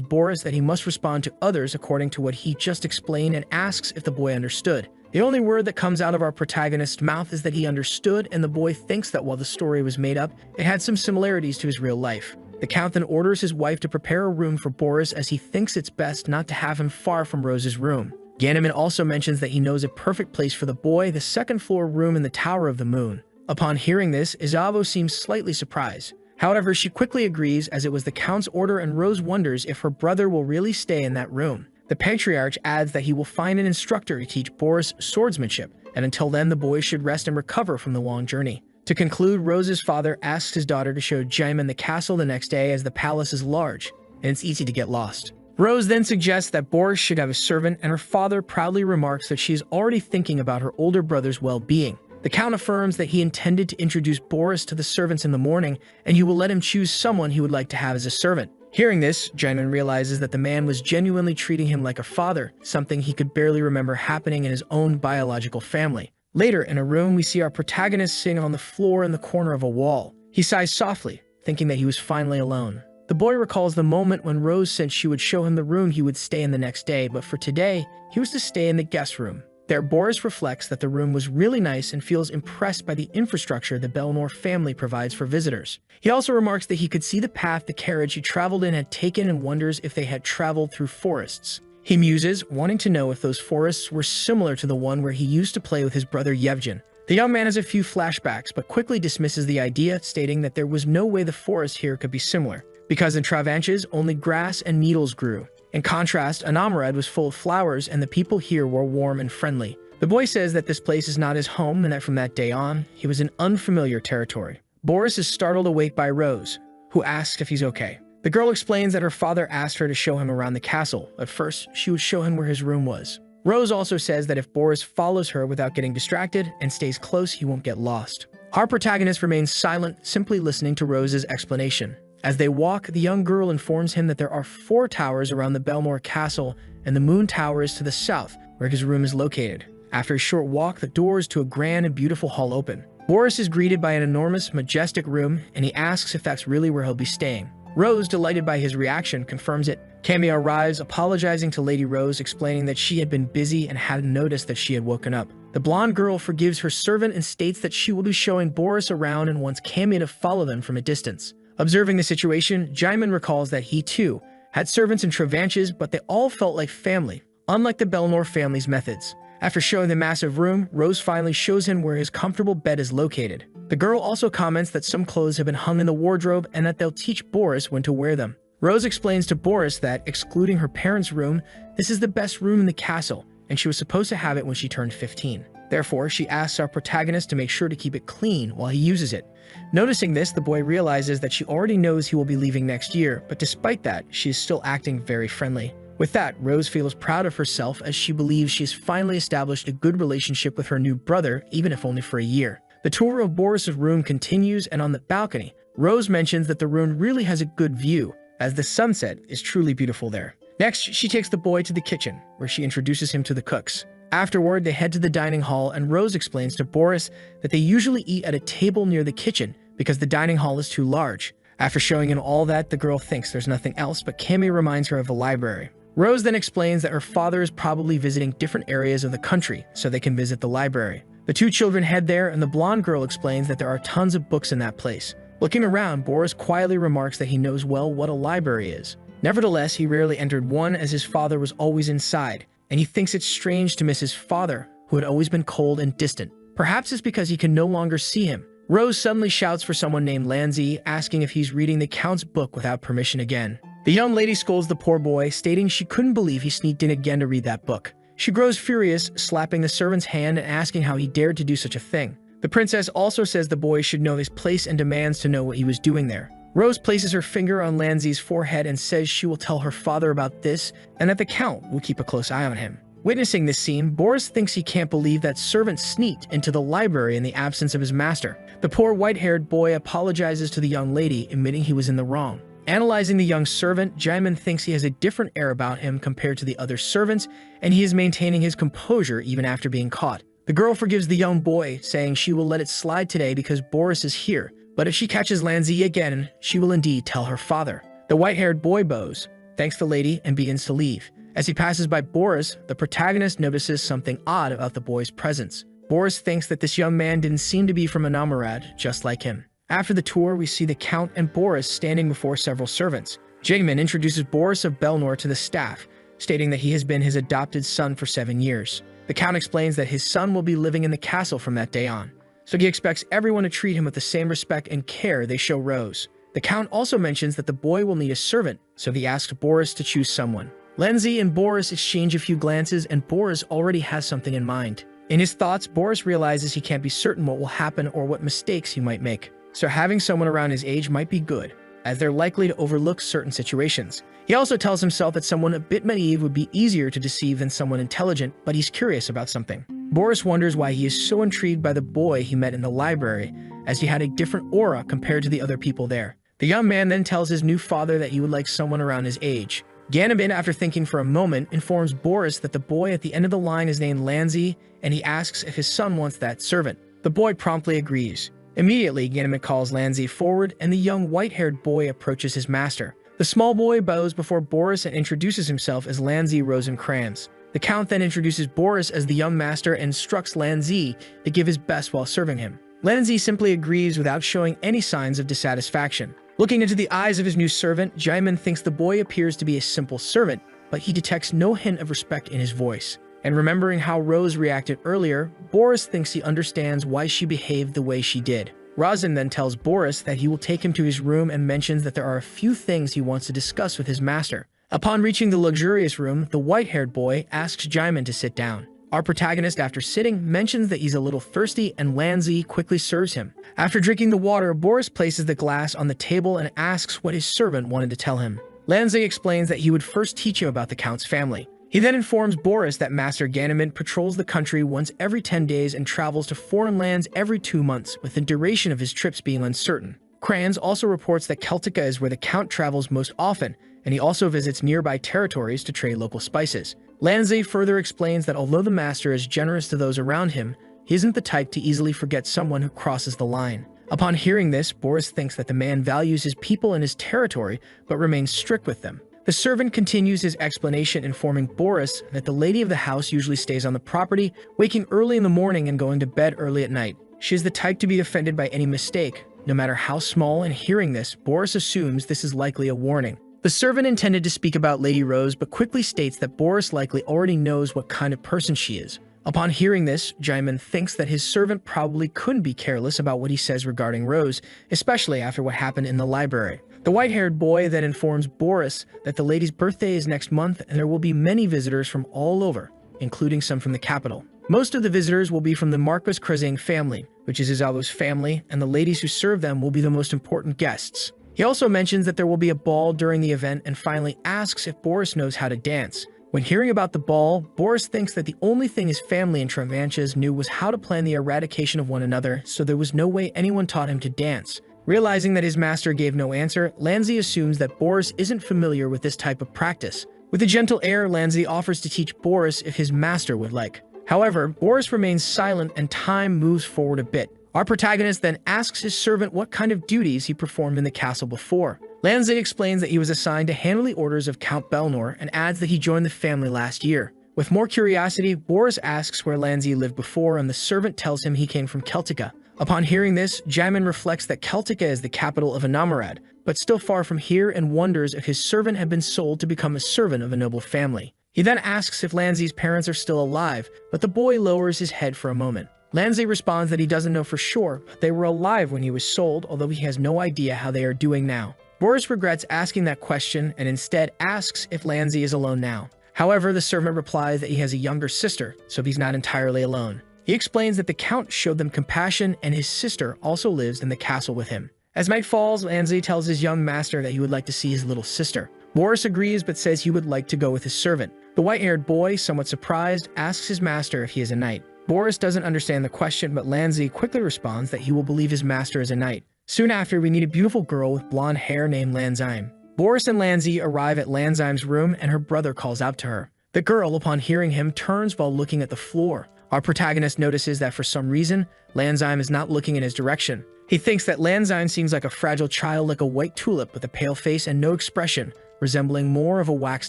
Boris that he must respond to others according to what he just explained and asks if the boy understood. The only word that comes out of our protagonist's mouth is that he understood, and the boy thinks that while the story was made up, it had some similarities to his real life. The Count then orders his wife to prepare a room for Boris, as he thinks it's best not to have him far from Rose's room. Ganymede also mentions that he knows a perfect place for the boy, the second-floor room in the Tower of the Moon. Upon hearing this, Izavo seems slightly surprised. However, she quickly agrees, as it was the Count's order, and Rose wonders if her brother will really stay in that room. The Patriarch adds that he will find an instructor to teach Boris swordsmanship, and until then the boy should rest and recover from the long journey. To conclude, Rose's father asks his daughter to show Jaimin the castle the next day, as the palace is large, and it's easy to get lost. Rose then suggests that Boris should have a servant, and her father proudly remarks that she is already thinking about her older brother's well-being. The Count affirms that he intended to introduce Boris to the servants in the morning, and he will let him choose someone he would like to have as a servant. Hearing this, Jaimin realizes that the man was genuinely treating him like a father, something he could barely remember happening in his own biological family. Later, in a room, we see our protagonist sitting on the floor in the corner of a wall. He sighs softly, thinking that he was finally alone. The boy recalls the moment when Rose said she would show him the room he would stay in the next day, but for today, he was to stay in the guest room. There, Boris reflects that the room was really nice and feels impressed by the infrastructure the Belnor family provides for visitors. He also remarks that he could see the path the carriage he traveled in had taken and wonders if they had traveled through forests. He muses, wanting to know if those forests were similar to the one where he used to play with his brother Yevgen. The young man has a few flashbacks, but quickly dismisses the idea, stating that there was no way the forest here could be similar, because in Travanches only grass and needles grew. In contrast, Anamurad was full of flowers, and the people here were warm and friendly. The boy says that this place is not his home, and that from that day on, he was in unfamiliar territory. Boris is startled awake by Rose, who asks if he's okay. The girl explains that her father asked her to show him around the castle. At first, she would show him where his room was. Rose also says that if Boris follows her without getting distracted and stays close, he won't get lost. Our protagonist remains silent, simply listening to Rose's explanation. As they walk, the young girl informs him that there are 4 towers around the Belnor castle, and the Moon Tower is to the south, where his room is located. After a short walk, the doors to a grand and beautiful hall open. Boris is greeted by an enormous, majestic room, and he asks if that's really where he'll be staying. Rose, delighted by his reaction, confirms it, Camille arrives, apologizing to Lady Rose, explaining that she had been busy and hadn't noticed that she had woken up. The blonde girl forgives her servant and states that she will be showing Boris around and wants Camille to follow them from a distance. Observing the situation, Jaimin recalls that he too had servants in Travanches, but they all felt like family, unlike the Belnor family's methods. After showing the massive room, Rose finally shows him where his comfortable bed is located. The girl also comments that some clothes have been hung in the wardrobe and that they'll teach Boris when to wear them. Rose explains to Boris that, excluding her parents' room, this is the best room in the castle, and she was supposed to have it when she turned 15. Therefore, she asks our protagonist to make sure to keep it clean while he uses it. Noticing this, the boy realizes that she already knows he will be leaving next year, but despite that, she is still acting very friendly. With that, Rose feels proud of herself as she believes she has finally established a good relationship with her new brother, even if only for a year. The tour of Boris's room continues, and on the balcony, Rose mentions that the room really has a good view, as the sunset is truly beautiful there. Next, she takes the boy to the kitchen, where she introduces him to the cooks. Afterward, they head to the dining hall, and Rose explains to Boris that they usually eat at a table near the kitchen because the dining hall is too large. After showing him all that, the girl thinks there's nothing else, but Camille reminds her of the library. Rose then explains that her father is probably visiting different areas of the country, so they can visit the library. The two children head there, and the blonde girl explains that there are tons of books in that place. Looking around, Boris quietly remarks that he knows well what a library is. Nevertheless, he rarely entered one as his father was always inside, and he thinks it's strange to miss his father, who had always been cold and distant. Perhaps it's because he can no longer see him. Rose suddenly shouts for someone named Lanzi, asking if he's reading the Count's book without permission again. The young lady scolds the poor boy, stating she couldn't believe he sneaked in again to read that book. She grows furious, slapping the servant's hand and asking how he dared to do such a thing. The princess also says the boy should know his place and demands to know what he was doing there. Rose places her finger on Lanzi's forehead and says she will tell her father about this and that the Count will keep a close eye on him. Witnessing this scene, Boris thinks he can't believe that servant sneaked into the library in the absence of his master. The poor white-haired boy apologizes to the young lady, admitting he was in the wrong. Analyzing the young servant, Jaimin thinks he has a different air about him compared to the other servants, and he is maintaining his composure even after being caught. The girl forgives the young boy, saying she will let it slide today because Boris is here, but if she catches Lanzi again, she will indeed tell her father. The white-haired boy bows, thanks the lady, and begins to leave. As he passes by Boris, the protagonist notices something odd about the boy's presence. Boris thinks that this young man didn't seem to be from Anamarad, just like him. After the tour, we see the Count and Boris standing before several servants. Jaimin introduces Boris of Belnor to the staff, stating that he has been his adopted son for 7 years. The Count explains that his son will be living in the castle from that day on, so he expects everyone to treat him with the same respect and care they show Rose. The Count also mentions that the boy will need a servant, so he asks Boris to choose someone. Lanzi and Boris exchange a few glances, and Boris already has something in mind. In his thoughts, Boris realizes he can't be certain what will happen or what mistakes he might make, so having someone around his age might be good, as they're likely to overlook certain situations. He also tells himself that someone a bit naive would be easier to deceive than someone intelligent, but he's curious about something. Boris wonders why he is so intrigued by the boy he met in the library, as he had a different aura compared to the other people there. The young man then tells his new father that he would like someone around his age. Ganabin, after thinking for a moment, informs Boris that the boy at the end of the line is named Lanzi, and he asks if his son wants that servant. The boy promptly agrees. Immediately, Ganabin calls Lanzi forward, and the young white-haired boy approaches his master. The small boy bows before Boris and introduces himself as Lanzi Rosenkrantz. The Count then introduces Boris as the young master and instructs Lanzi to give his best while serving him. Lanzi simply agrees without showing any signs of dissatisfaction. Looking into the eyes of his new servant, Jaimin thinks the boy appears to be a simple servant, but he detects no hint of respect in his voice. And remembering how Rose reacted earlier, Boris thinks he understands why she behaved the way she did. Razin then tells Boris that he will take him to his room and mentions that there are a few things he wants to discuss with his master. Upon reaching the luxurious room, the white-haired boy asks Jaimin to sit down. Our protagonist, after sitting, mentions that he's a little thirsty, and Lanzi quickly serves him. After drinking the water, Boris places the glass on the table and asks what his servant wanted to tell him. Lanzi explains that he would first teach him about the Count's family. He then informs Boris that Master Ganimant patrols the country once every 10 days and travels to foreign lands every 2 months, with the duration of his trips being uncertain. Kranz also reports that Celtica is where the Count travels most often, and he also visits nearby territories to trade local spices. Lanzi further explains that although the master is generous to those around him, he isn't the type to easily forget someone who crosses the line. Upon hearing this, Boris thinks that the man values his people and his territory, but remains strict with them. The servant continues his explanation, informing Boris that the lady of the house usually stays on the property, waking early in the morning and going to bed early at night. She is the type to be offended by any mistake, no matter how small, and hearing this, Boris assumes this is likely a warning. The servant intended to speak about Lady Rose, but quickly states that Boris likely already knows what kind of person she is. Upon hearing this, Jaemin thinks that his servant probably couldn't be careless about what he says regarding Rose, especially after what happened in the library. The white-haired boy then informs Boris that the lady's birthday is next month and there will be many visitors from all over, including some from the capital. Most of the visitors will be from the Marcos Krezang family, which is Izalu's family, and the ladies who serve them will be the most important guests. He also mentions that there will be a ball during the event and finally asks if Boris knows how to dance. When hearing about the ball, Boris thinks that the only thing his family in Travanches knew was how to plan the eradication of one another, so there was no way anyone taught him to dance. Realizing that his master gave no answer, Lanzi assumes that Boris isn't familiar with this type of practice. With a gentle air, Lanzi offers to teach Boris if his master would like. However, Boris remains silent and time moves forward a bit. Our protagonist then asks his servant what kind of duties he performed in the castle before. Lanzi explains that he was assigned to handle the orders of Count Belnor and adds that he joined the family last year. With more curiosity, Boris asks where Lanzi lived before, and the servant tells him he came from Celtica. Upon hearing this, Jaemin reflects that Celtica is the capital of Anamarad, but still far from here, and wonders if his servant had been sold to become a servant of a noble family. He then asks if Lanzi's parents are still alive, but the boy lowers his head for a moment. Lanzi responds that he doesn't know for sure, but they were alive when he was sold, although he has no idea how they are doing now. Boris regrets asking that question and instead asks if Lanzi is alone now. However, the servant replies that he has a younger sister, so he's not entirely alone. He explains that the Count showed them compassion and his sister also lives in the castle with him. As night falls, Lanzi tells his young master that he would like to see his little sister. Boris agrees but says he would like to go with his servant. The white-haired boy, somewhat surprised, asks his master if he is a knight. Boris doesn't understand the question, but Lanzi quickly responds that he will believe his master is a knight. Soon after, we meet a beautiful girl with blonde hair named Lanzime. Boris and Lanzi arrive at Lanzime's room and her brother calls out to her. The girl, upon hearing him, turns while looking at the floor. Our protagonist notices that for some reason, Lanzime is not looking in his direction. He thinks that Lanzime seems like a fragile child, like a white tulip with a pale face and no expression, resembling more of a wax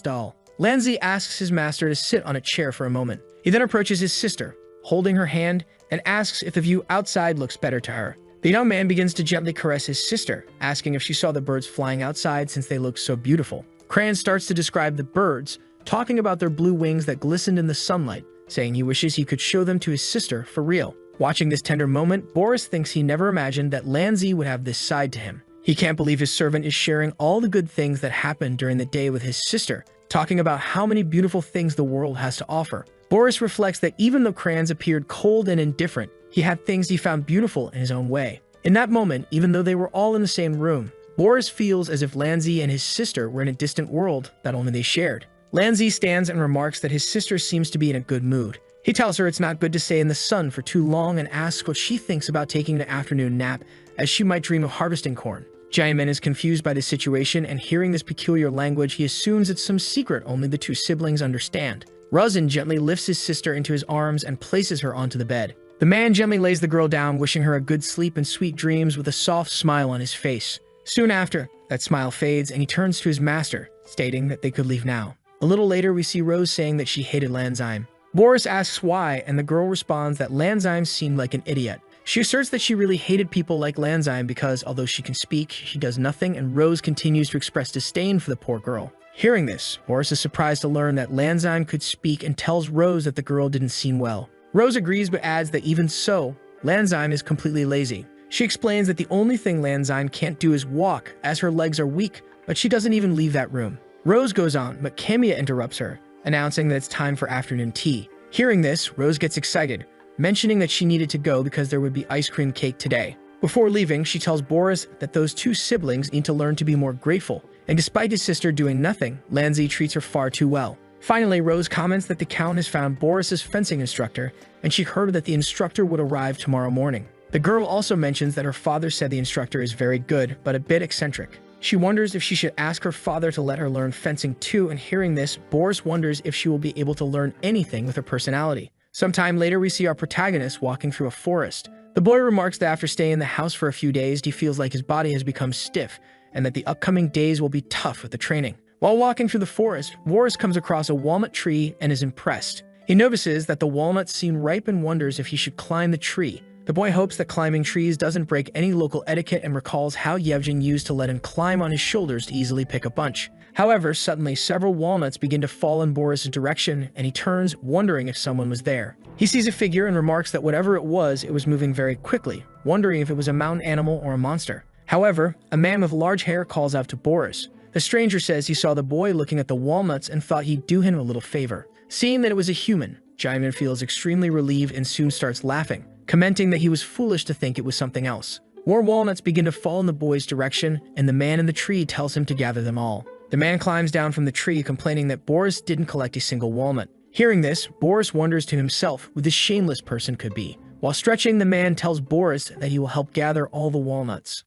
doll. Lanzi asks his master to sit on a chair for a moment. He then approaches his sister, holding her hand, and asks if the view outside looks better to her. The young man begins to gently caress his sister, asking if she saw the birds flying outside since they looked so beautiful. Crayon starts to describe the birds, talking about their blue wings that glistened in the sunlight, saying he wishes he could show them to his sister for real. Watching this tender moment, Boris thinks he never imagined that Lanzi would have this side to him. He can't believe his servant is sharing all the good things that happened during the day with his sister, talking about how many beautiful things the world has to offer. Boris reflects that even though Crayons appeared cold and indifferent, he had things he found beautiful in his own way. In that moment, even though they were all in the same room, Boris feels as if Lanzi and his sister were in a distant world that only they shared. Lanzi stands and remarks that his sister seems to be in a good mood. He tells her it's not good to stay in the sun for too long and asks what she thinks about taking an afternoon nap, as she might dream of harvesting corn. Jaemin is confused by the situation, and hearing this peculiar language, he assumes it's some secret only the two siblings understand. Ruzin gently lifts his sister into his arms and places her onto the bed. The man gently lays the girl down, wishing her a good sleep and sweet dreams with a soft smile on his face. Soon after, that smile fades and he turns to his master, stating that they could leave now. A little later, we see Rose saying that she hated Lanzime. Boris asks why, and the girl responds that Lanzime seemed like an idiot. She asserts that she really hated people like Lanzime because, although she can speak, she does nothing, and Rose continues to express disdain for the poor girl. Hearing this, Boris is surprised to learn that Lanzime could speak and tells Rose that the girl didn't seem well. Rose agrees but adds that even so, Lanzime is completely lazy. She explains that the only thing Lanzime can't do is walk, as her legs are weak, but she doesn't even leave that room. Rose goes on, but Kamiya interrupts her, announcing that it's time for afternoon tea. Hearing this, Rose gets excited, mentioning that she needed to go because there would be ice cream cake today. Before leaving, she tells Boris that those two siblings need to learn to be more grateful, and despite his sister doing nothing, Lanzi treats her far too well. Finally, Rose comments that the Count has found Boris's fencing instructor, and she heard that the instructor would arrive tomorrow morning. The girl also mentions that her father said the instructor is very good, but a bit eccentric. She wonders if she should ask her father to let her learn fencing too, and hearing this, Boris wonders if she will be able to learn anything with her personality. Sometime later, we see our protagonist walking through a forest. The boy remarks that after staying in the house for a few days, he feels like his body has become stiff, and that the upcoming days will be tough with the training. While walking through the forest, Boris comes across a walnut tree and is impressed. He notices that the walnuts seem ripe and wonders if he should climb the tree. The boy hopes that climbing trees doesn't break any local etiquette and recalls how Yevgen used to let him climb on his shoulders to easily pick a bunch. However, suddenly several walnuts begin to fall in Boris' direction, and he turns, wondering if someone was there. He sees a figure and remarks that whatever it was moving very quickly, wondering if it was a mountain animal or a monster. However, a man with large hair calls out to Boris. The stranger says he saw the boy looking at the walnuts and thought he'd do him a little favor. Seeing that it was a human, Jaimin feels extremely relieved and soon starts laughing, commenting that he was foolish to think it was something else. More walnuts begin to fall in the boy's direction, and the man in the tree tells him to gather them all. The man climbs down from the tree, complaining that Boris didn't collect a single walnut. Hearing this, Boris wonders to himself who this shameless person could be. While stretching, the man tells Boris that he will help gather all the walnuts.